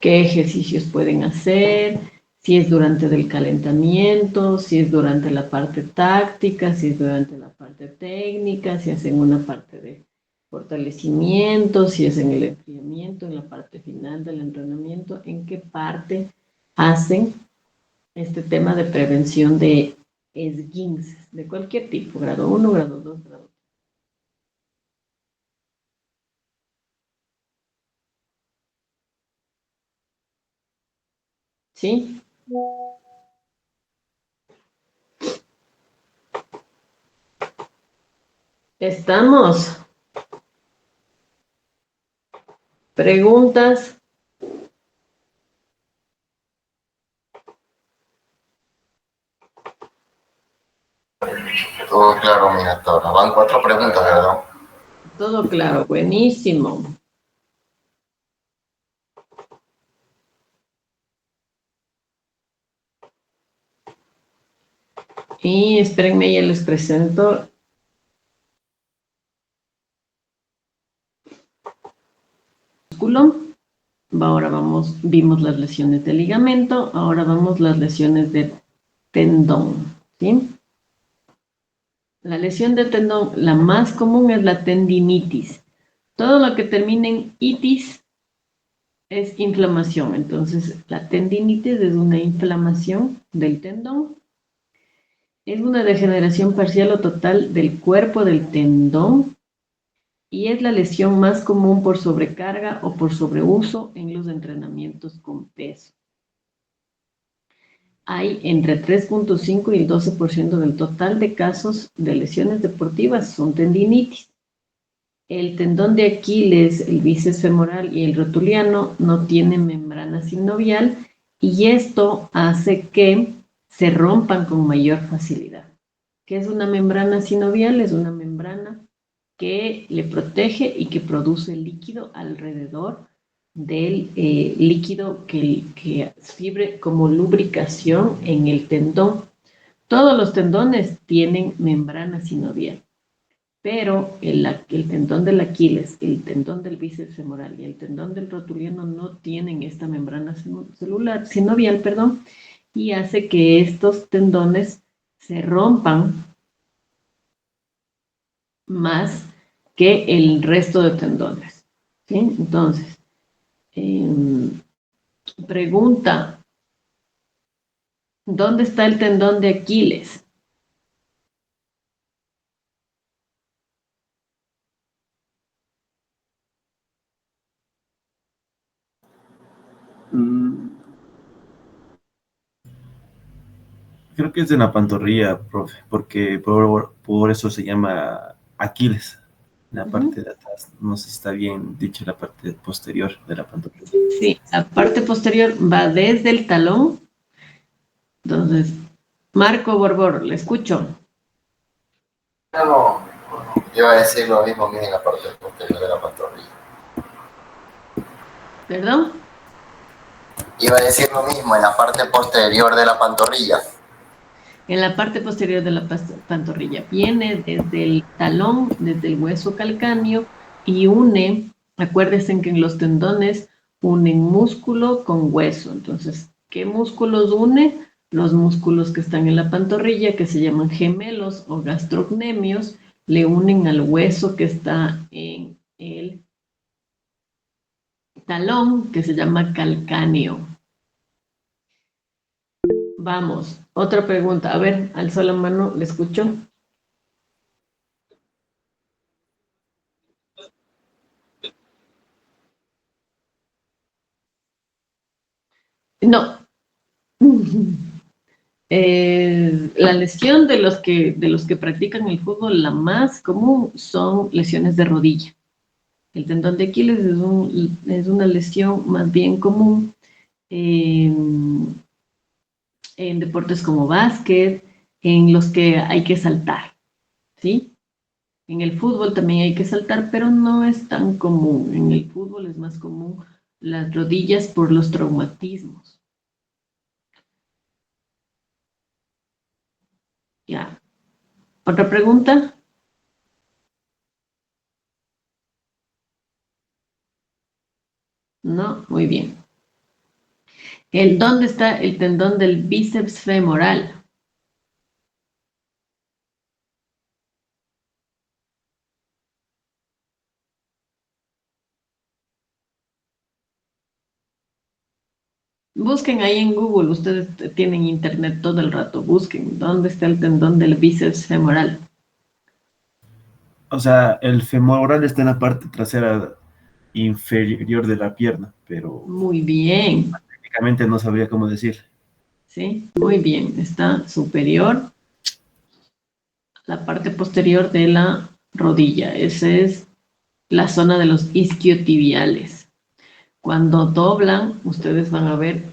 ¿Qué ejercicios pueden hacer? Si es durante el calentamiento, si es durante la parte táctica, si es durante la parte técnica, si es en una parte de fortalecimiento, si es en el enfriamiento, en la parte final del entrenamiento, ¿en qué parte hacen este tema de prevención de esguinces de cualquier tipo, grado 1, grado 2, grado 3? ¿Sí? Estamos. Preguntas. Todo claro, mi doctora. Van 4 preguntas, ¿verdad? Todo claro, buenísimo. Y espérenme, ya les presento. Músculo. Ahora vimos las lesiones de ligamento, ahora vamos las lesiones de tendón, ¿sí? La lesión de tendón, la más común es la tendinitis. Todo lo que termine en itis es inflamación. Entonces, la tendinitis es una inflamación del tendón. Es una degeneración parcial o total del cuerpo del tendón y es la lesión más común por sobrecarga o por sobreuso en los entrenamientos con peso. Hay entre 3.5 y el 12% del total de casos de lesiones deportivas son tendinitis. El tendón de Aquiles, el bíceps femoral y el rotuliano no tienen membrana sinovial y esto hace que se rompan con mayor facilidad. ¿Qué es una membrana sinovial? Es una membrana que le protege y que produce líquido alrededor del líquido que sirve como lubricación en el tendón. Todos los tendones tienen membrana sinovial, pero el tendón del Aquiles, el tendón del bíceps femoral y el tendón del rotuliano no tienen esta membrana sinovial, y hace que estos tendones se rompan más que el resto de tendones, ¿sí? Entonces, pregunta, ¿dónde está el tendón de Aquiles? Creo que es de la pantorrilla, profe, porque por eso se llama Aquiles, la parte de atrás. No sé si está bien dicho la parte posterior de la pantorrilla. Sí, la parte posterior va desde el talón. Entonces, Marco Borbor, le escucho. No, iba a decir lo mismo que en la parte posterior de la pantorrilla. ¿Perdón? Iba a decir lo mismo en la parte posterior de la pantorrilla. En la parte posterior de la pantorrilla. Viene desde el talón, desde el hueso calcáneo y une, acuérdense que en los tendones unen músculo con hueso. Entonces, ¿qué músculos une? Los músculos que están en la pantorrilla, que se llaman gemelos o gastrocnemios, le unen al hueso que está en el talón, que se llama calcáneo. Vamos, otra pregunta. A ver, alzó la mano, ¿le escucho? No. La lesión de los que practican el fútbol, la más común son lesiones de rodilla. El tendón de Aquiles es una lesión más bien común. en deportes como básquet, en los que hay que saltar, ¿sí? En el fútbol también hay que saltar, pero no es tan común. En el fútbol es más común las rodillas por los traumatismos. Ya. ¿Otra pregunta? No, muy bien. ¿Dónde está el tendón del bíceps femoral? Busquen ahí en Google, ustedes tienen internet todo el rato, busquen dónde está el tendón del bíceps femoral. O sea, el femoral está en la parte trasera inferior de la pierna, pero Muy bien, técnicamente no sabría cómo decir. ¿sí? Muy bien, está superior, la parte posterior de la rodilla. Esa es la zona de los isquiotibiales. Cuando doblan, ustedes van a ver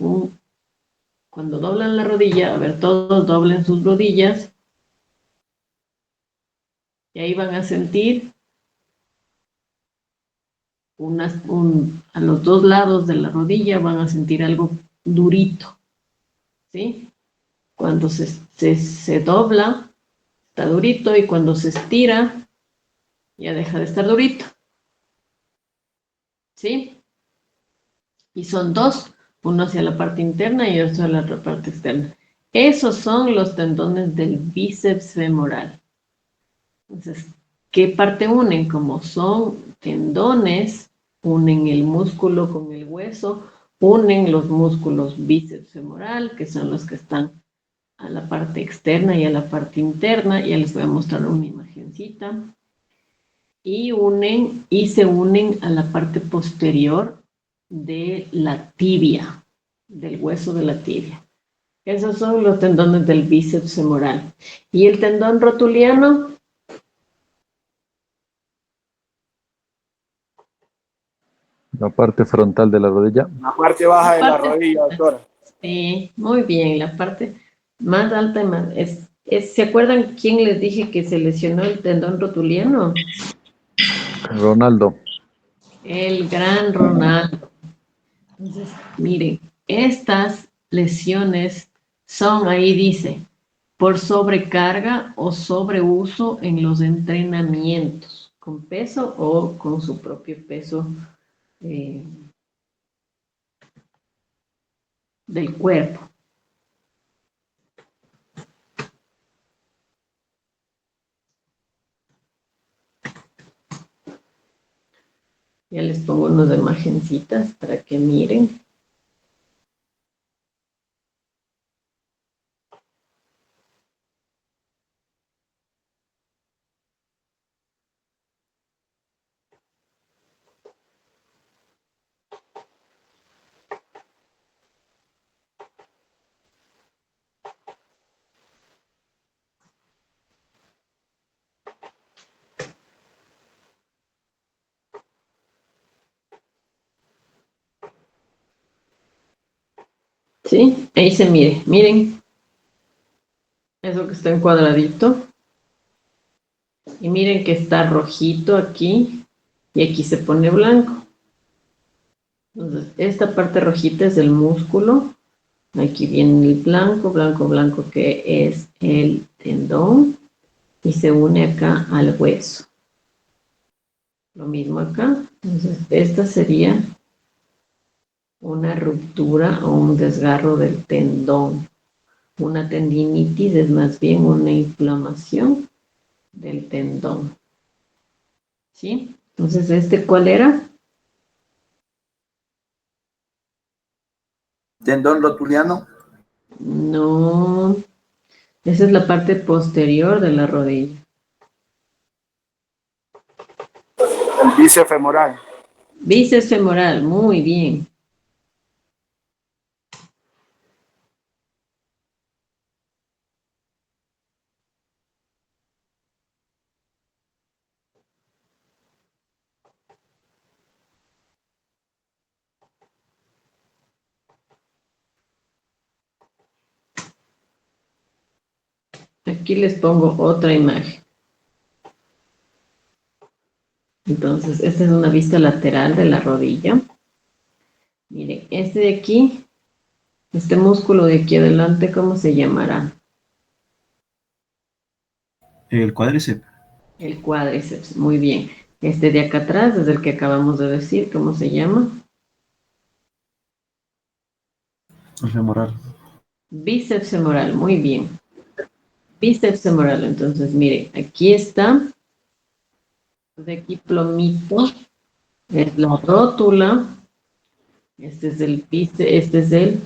cuando doblan la rodilla, a ver, todos doblen sus rodillas y ahí van a sentir a los dos lados de la rodilla van a sentir algo durito, ¿sí? Cuando se dobla, está durito y cuando se estira, ya deja de estar durito, ¿sí? Y son dos, uno hacia la parte interna y otro hacia la parte externa. Esos son los tendones del bíceps femoral. Entonces, ¿qué parte unen? Como son tendones, unen el músculo con el hueso, unen los músculos bíceps femoral, que son los que están a la parte externa y a la parte interna. Ya les voy a mostrar una imagencita. Y se unen a la parte posterior de la tibia, del hueso de la tibia. Esos son los tendones del bíceps femoral. Y el tendón rotuliano, La parte frontal de la rodilla. La parte baja la de la parte, rodilla, doctora. sí, muy bien, la parte más alta y más, ¿se acuerdan quién les dije que se lesionó el tendón rotuliano? Ronaldo. El gran Ronaldo. Entonces, miren, estas lesiones son, ahí dice, por sobrecarga o sobreuso en los entrenamientos, con peso o con su propio peso eh, del cuerpo. Ya les pongo unas imagencitas para que miren. ¿Sí? Ahí se mire, miren, eso que está en cuadradito. Y miren que está rojito aquí y aquí se pone blanco. Entonces, esta parte rojita es el músculo. Aquí viene el blanco, blanco, blanco, que es el tendón y se une acá al hueso. Lo mismo acá. Entonces, esta sería una ruptura o un desgarro del tendón. Una tendinitis es más bien una inflamación del tendón. ¿Sí? Entonces, ¿cuál era? Tendón rotuliano. No, esa es la parte posterior de la rodilla. El bíceps femoral. Bíceps femoral, muy bien. Aquí les pongo otra imagen. Entonces, esta es una vista lateral de la rodilla. Miren, este de aquí, este músculo de aquí adelante, ¿cómo se llamará? El cuádriceps, El cuádriceps, muy bien. Este de acá atrás, desde el que acabamos de decir, ¿cómo se llama? el femoral. Bíceps femoral, muy bien. Bíceps femoral, entonces, miren, aquí está, de aquí plomito, es la rótula, este es el bíceps, este es el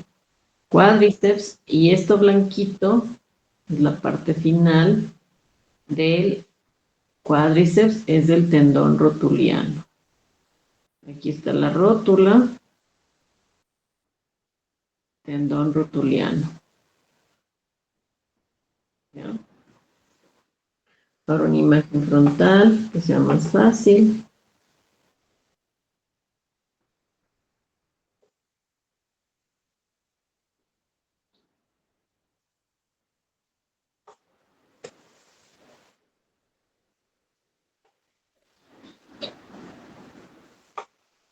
cuádriceps, y esto blanquito es la parte final del cuádriceps, es el tendón rotuliano. Aquí está la rótula, tendón rotuliano. ¿Ya? Ahora una imagen frontal que sea más fácil.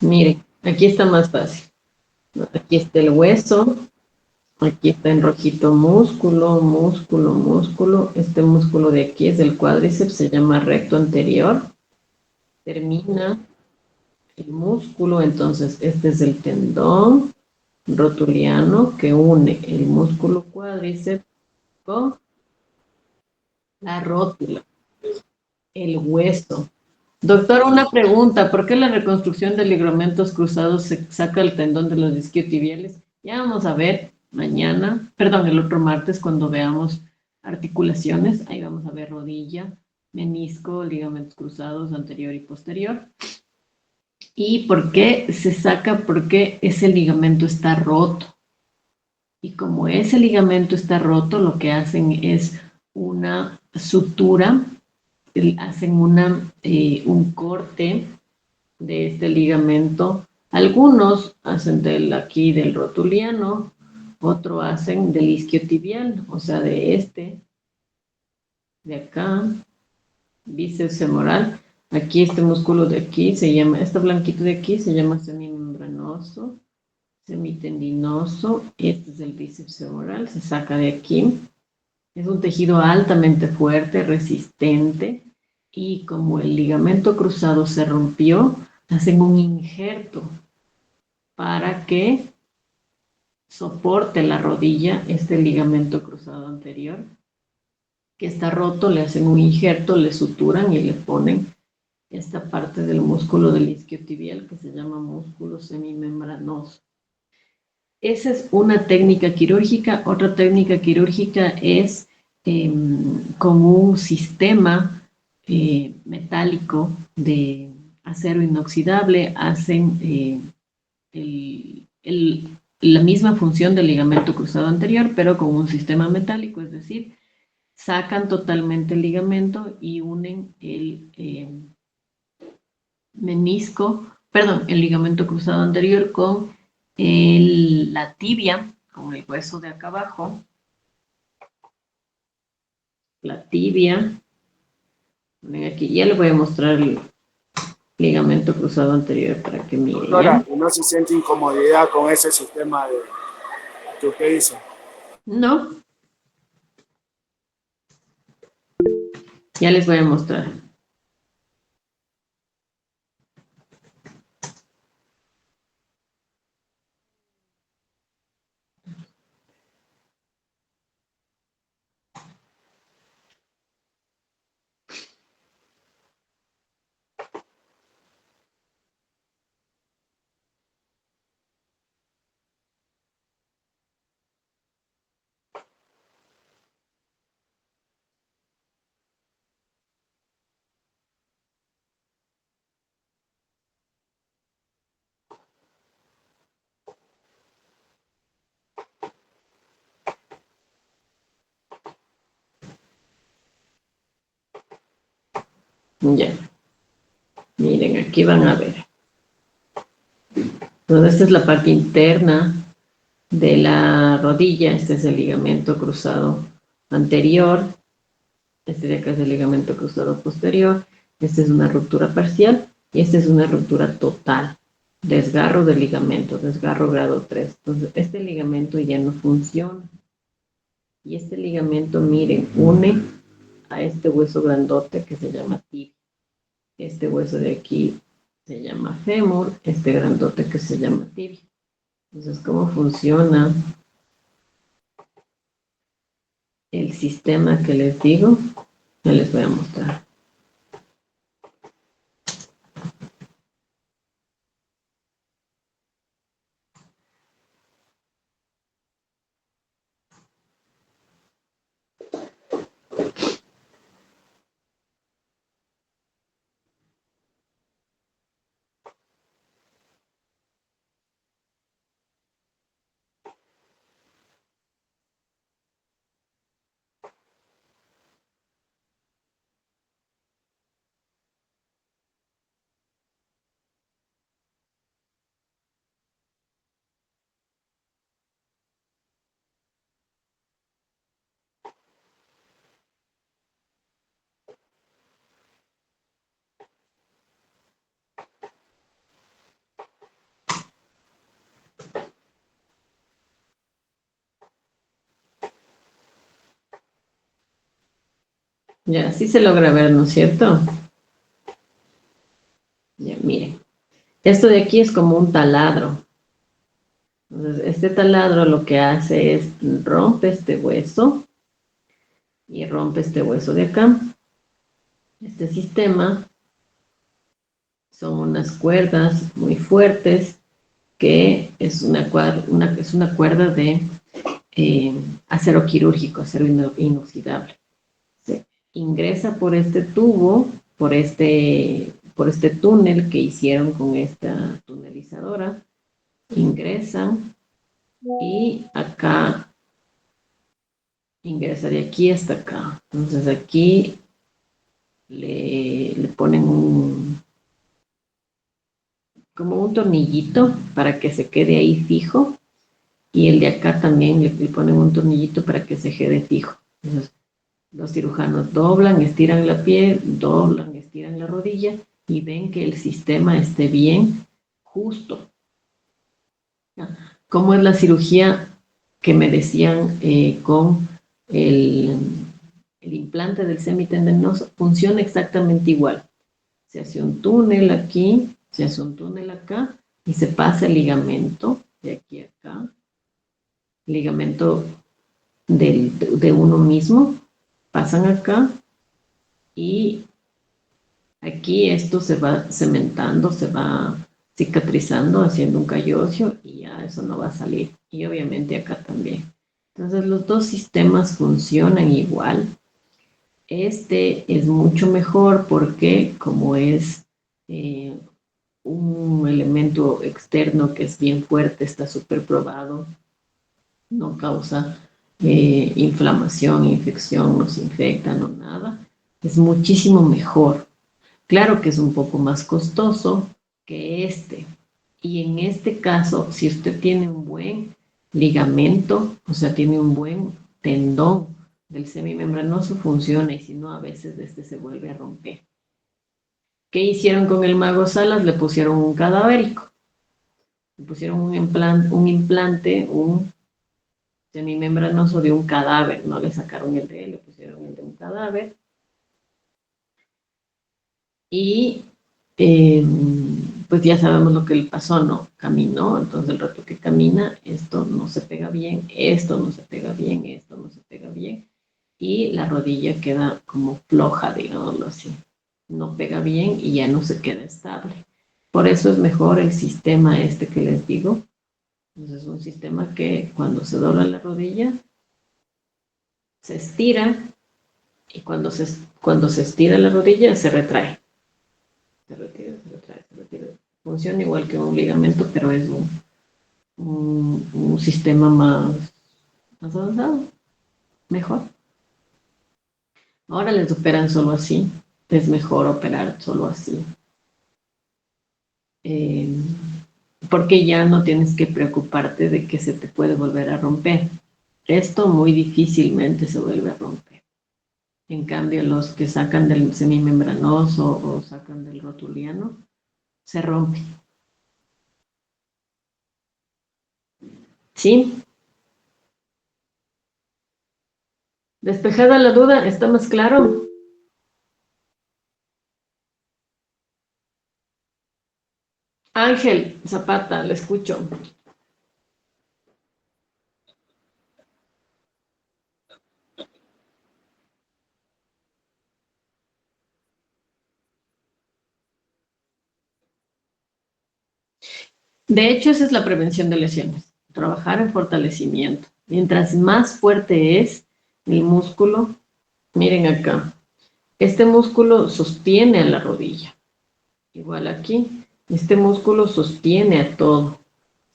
Miren, aquí está más fácil. Aquí está el hueso, aquí está en rojito músculo, músculo, músculo. Este músculo de aquí es del cuádriceps, se llama recto anterior. Termina el músculo, entonces este es el tendón rotuliano que une el músculo cuádriceps con la rótula, el hueso. Doctor, una pregunta, ¿por qué la reconstrucción de ligamentos cruzados se saca el tendón de los isquiotibiales? Ya vamos a ver mañana, perdón, el otro martes cuando veamos articulaciones, ahí vamos a ver rodilla, menisco, ligamentos cruzados anterior y posterior. ¿Y por qué se saca? Porque ese ligamento está roto. Y como ese ligamento está roto, lo que hacen es una sutura, hacen un corte de este ligamento. Algunos hacen aquí del rotuliano, otros hacen del isquiotibial, o sea, de acá, bíceps femoral. Aquí este músculo de aquí se llama, este blanquito de aquí se llama semimembranoso, semitendinoso. Este es el bíceps femoral, se saca de aquí. Es un tejido altamente fuerte, resistente, y como el ligamento cruzado se rompió, hacen un injerto para que soporte la rodilla este ligamento cruzado anterior que está roto, le hacen un injerto, le suturan y le ponen esta parte del músculo del isquiotibial que se llama músculo semimembranoso. Esa es una técnica quirúrgica. Otra técnica quirúrgica es con un sistema metálico de acero inoxidable, hacen la misma función del ligamento cruzado anterior, pero con un sistema metálico, es decir, sacan totalmente el ligamento y unen el el ligamento cruzado anterior con la tibia, con el hueso de acá abajo, la tibia. Aquí ya les voy a mostrar el ligamento cruzado anterior para que miren. Doctora, ¿no se siente incomodidad con ese sistema que usted hizo? No. Ya les voy a mostrar. Ya. Miren, aquí van a ver. Entonces, esta es la parte interna de la rodilla. Este es el ligamento cruzado anterior. Este de acá es el ligamento cruzado posterior. Esta es una ruptura parcial y esta es una ruptura total. Desgarro del ligamento, desgarro grado 3. Entonces, este ligamento ya no funciona. Y este ligamento, miren, une a este hueso grandote que se llama tibia. Este hueso de aquí se llama fémur, este grandote que se llama tibia. Entonces, ¿cómo funciona el sistema que les digo? Ya les voy a mostrar. Ya, así se logra ver, ¿no es cierto? Ya, miren. Esto de aquí es como un taladro. Entonces, este taladro lo que hace es rompe este hueso y rompe este hueso de acá. Este sistema son unas cuerdas muy fuertes que es una cuerda de acero quirúrgico, acero inoxidable. Se ingresa por este tubo, por este túnel que hicieron con esta tunelizadora, ingresan y acá ingresa de aquí hasta acá. Entonces aquí le ponen como un tornillito para que se quede ahí fijo, y el de acá también le ponen un tornillito para que se quede fijo. Entonces, los cirujanos doblan, estiran la piel, doblan, estiran la rodilla y ven que el sistema esté bien justo. ¿Cómo es la cirugía que me decían con el implante del semitendinoso? Funciona exactamente igual. Se hace un túnel aquí, se hace un túnel acá y se pasa el ligamento de aquí a acá, ligamento de uno mismo, pasan acá y aquí esto se va cementando, se va cicatrizando, haciendo un callo óseo y ya eso no va a salir. Y obviamente acá también. Entonces los dos sistemas funcionan igual. Este es mucho mejor porque como es un elemento externo que es bien fuerte, está súper probado, no causa inflamación, infección, no se infecta, no nada. Es muchísimo mejor. Claro que es un poco más costoso que este. Y en este caso, si usted tiene un buen ligamento, o sea, tiene un buen tendón del semimembranoso, funciona, y si no, a veces este se vuelve a romper. ¿Qué hicieron con el mago Salas? Le pusieron un cadavérico. Le pusieron un implante, un semimembranoso de un cadáver. No le sacaron el de él, le pusieron el de un cadáver. Y pues ya sabemos lo que le pasó, ¿no? Caminó, entonces el rato que camina, esto no se pega bien, esto no se pega bien, esto no se pega bien, y la rodilla queda como floja, digámoslo así. No pega bien y ya no se queda estable. Por eso es mejor el sistema este que les digo. Entonces es un sistema que cuando se dobla la rodilla, se estira, y cuando se estira la rodilla, se retrae. Se retira, se retrae, se retira. Funciona igual que un ligamento, pero es un sistema más avanzado, mejor. Ahora les operan solo así. Es mejor operar solo así. Porque ya no tienes que preocuparte de que se te puede volver a romper. Esto muy difícilmente se vuelve a romper. En cambio, los que sacan del semimembranoso o sacan del rotuliano, se rompen. ¿Sí? Despejada la duda, ¿está más claro? Ángel Zapata, le escucho. De hecho, esa es la prevención de lesiones, trabajar en fortalecimiento. Mientras más fuerte es el músculo, miren acá, este músculo sostiene a la rodilla. Igual aquí, este músculo sostiene a todo.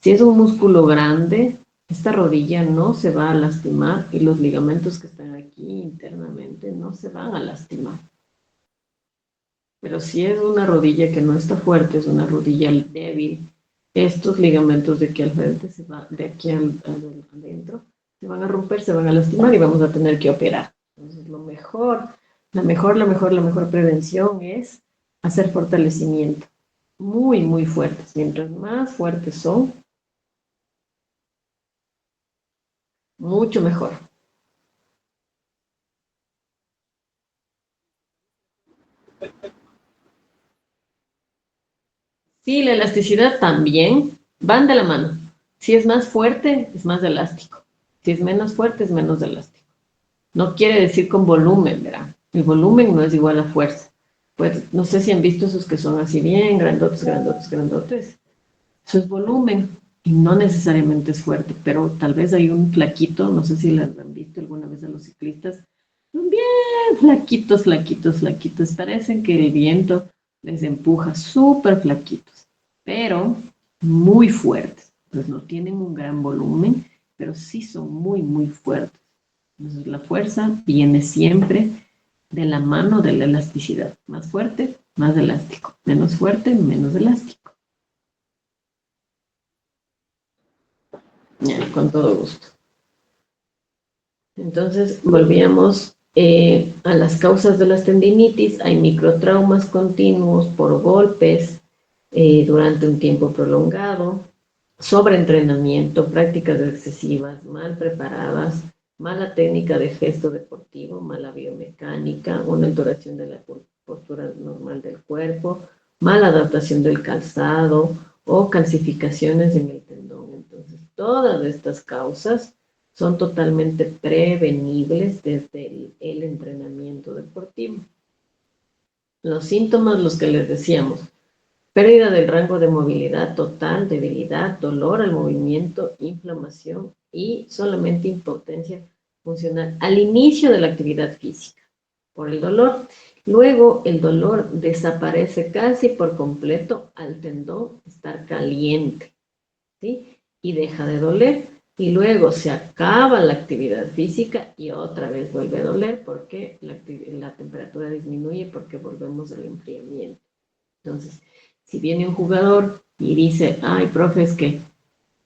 Si es un músculo grande, esta rodilla no se va a lastimar y los ligamentos que están aquí internamente no se van a lastimar. Pero si es una rodilla que no está fuerte, es una rodilla débil, estos ligamentos de aquí al frente, de aquí adentro, se van a romper, se van a lastimar y vamos a tener que operar. Entonces, la mejor prevención es hacer fortalecimiento. Muy, muy fuertes. Mientras más fuertes son, mucho mejor. Sí, la elasticidad también van de la mano. Si es más fuerte, es más elástico. Si es menos fuerte, es menos elástico. No quiere decir con volumen, ¿verdad? El volumen no es igual a fuerza. Pues no sé si han visto esos que son así bien grandotes, grandotes, grandotes. Eso es volumen y no necesariamente es fuerte, pero tal vez hay un flaquito, no sé si las han visto alguna vez a los ciclistas, son bien flaquitos, flaquitos, flaquitos. Parecen que el viento les empuja, súper flaquitos, pero muy fuertes. Pues no tienen un gran volumen, pero sí son muy, muy fuertes. Entonces la fuerza viene siempre de la mano de la elasticidad. Más fuerte, más elástico. Menos fuerte, menos elástico. Ya, con todo gusto. Entonces, volvíamos a las causas de las tendinitis. Hay microtraumas continuos por golpes durante un tiempo prolongado, sobreentrenamiento, prácticas excesivas, mal preparadas, mala técnica de gesto deportivo, mala biomecánica, una alteración de la postura normal del cuerpo, mala adaptación del calzado o calcificaciones en el tendón. Entonces, todas estas causas son totalmente prevenibles desde el entrenamiento deportivo. Los síntomas, los que les decíamos, pérdida del rango de movilidad total, debilidad, dolor al movimiento, inflamación y solamente impotencia funcional al inicio de la actividad física por el dolor. Luego el dolor desaparece casi por completo al tendón estar caliente, ¿sí? Y deja de doler. Y luego se acaba la actividad física y otra vez vuelve a doler porque la temperatura disminuye porque volvemos al enfriamiento. Entonces, si viene un jugador y dice, ay, profe, es que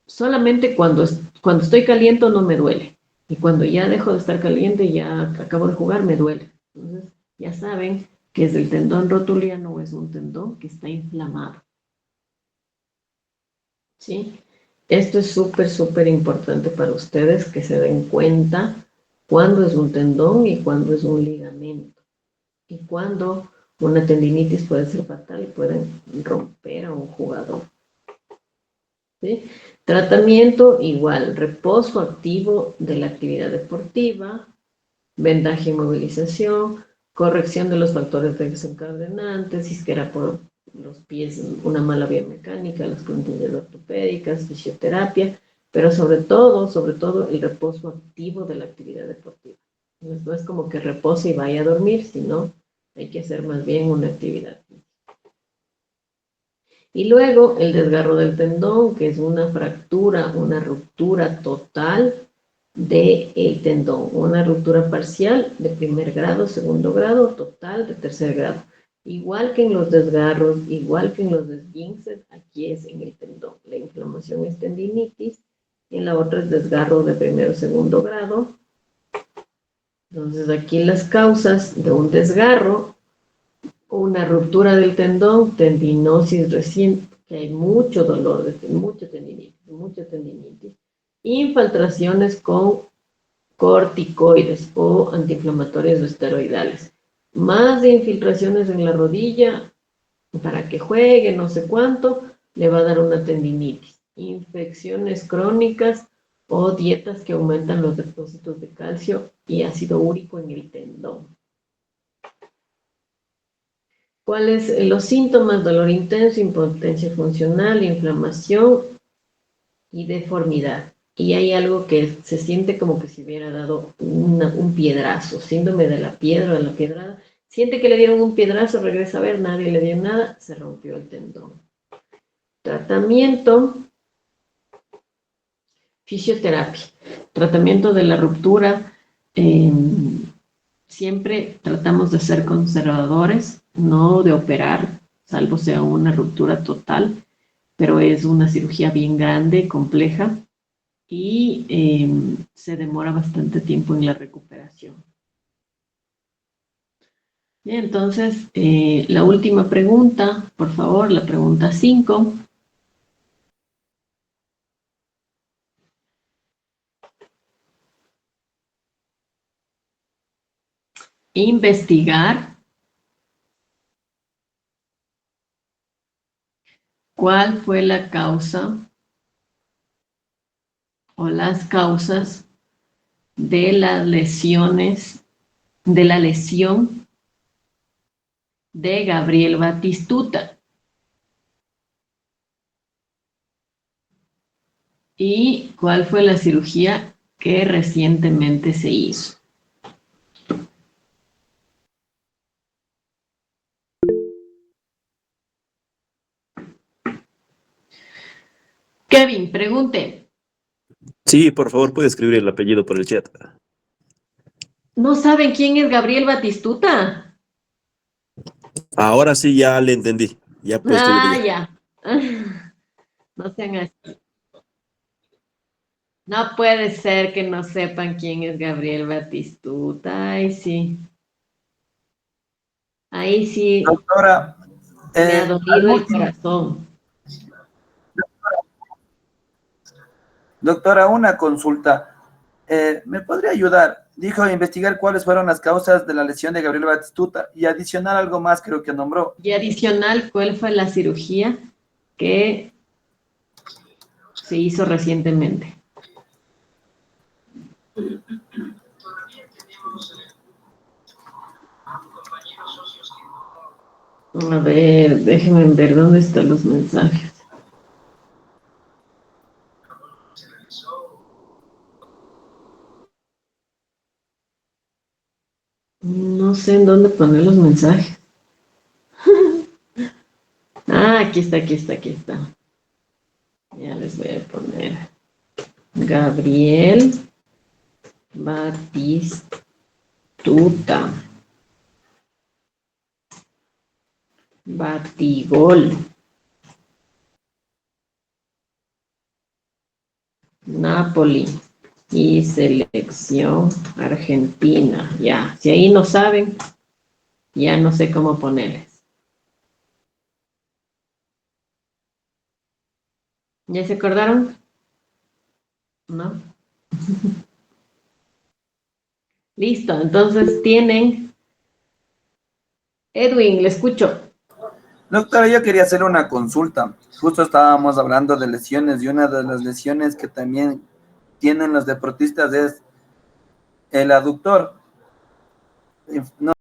solamente cuando estoy caliente no me duele. Y cuando ya dejo de estar caliente, ya acabo de jugar, me duele. Entonces, ya saben que es el tendón rotuliano o es un tendón que está inflamado. ¿Sí? Esto es súper, súper importante para ustedes que se den cuenta cuándo es un tendón y cuándo es un ligamento. Y cuándo una tendinitis puede ser fatal y pueden romper a un jugador. ¿Sí? Tratamiento igual, reposo activo de la actividad deportiva, vendaje y movilización, corrección de los factores desencadenantes, si es que era por los pies, una mala biomecánica, las plantillas ortopédicas, fisioterapia, pero sobre todo el reposo activo de la actividad deportiva. No es como que repose y vaya a dormir, sino hay que hacer más bien una actividad. Y luego el desgarro del tendón, que es una fractura, una ruptura total del tendón, una ruptura parcial de primer grado, segundo grado, total de tercer grado. Igual que en los desgarros, igual que en los esguinces, aquí es en el tendón. La inflamación es tendinitis, en la otra es desgarro de primero o segundo grado, Entonces aquí las causas de un desgarro, una ruptura del tendón, tendinosis reciente, que hay mucho dolor, mucha tendinitis, infiltraciones con corticoides o antiinflamatorios o esteroidales, más de infiltraciones en la rodilla para que juegue no sé cuánto, le va a dar una tendinitis, infecciones crónicas o dietas que aumentan los depósitos de calcio y ácido úrico en el tendón. ¿Cuáles los síntomas? Dolor intenso, impotencia funcional, inflamación y deformidad. Y hay algo que se siente como que si hubiera dado un piedrazo, síndrome de la piedra o de la piedrada. Siente que le dieron un piedrazo, regresa a ver, nadie le dio nada, se rompió el tendón. Tratamiento, fisioterapia. Tratamiento de la ruptura, siempre tratamos de ser conservadores, no de operar, salvo sea una ruptura total, pero es una cirugía bien grande, compleja, y se demora bastante tiempo en la recuperación. Bien, entonces, la última pregunta, por favor, la pregunta 5. Investigar cuál fue la causa o las causas de las lesiones, de la lesión de Gabriel Batistuta. ¿Y cuál fue la cirugía que recientemente se hizo? Kevin, pregunte. Sí, por favor, puede escribir el apellido por el chat. ¿No saben quién es Gabriel Batistuta? Ahora sí ya le entendí. Ya puede escribir ya. Ya. No sean así. No puede ser que no sepan quién es Gabriel Batistuta. Ay, sí. Ahí sí Doctora, me ha al dolido el último, corazón. doctora, una consulta. ¿Me podría ayudar? Dijo investigar cuáles fueron las causas de la lesión de Gabriel Batistuta y adicional algo más creo que nombró. Y adicional, ¿cuál fue la cirugía que se hizo recientemente? A ver, déjenme ver dónde están los mensajes. No sé en dónde poner los mensajes. Ah, aquí está, aquí está, aquí está. Ya les voy a poner. Gabriel Batistuta. Batigol. Napoli y selección argentina. Ya, si ahí no saben, ya no sé cómo ponerles. ¿Ya se acordaron? ¿No? Listo, entonces tienen... Edwin, le escucho. Doctora, yo quería hacer una consulta. Justo estábamos hablando de lesiones y una de las lesiones que también tienen los deportistas es el aductor. No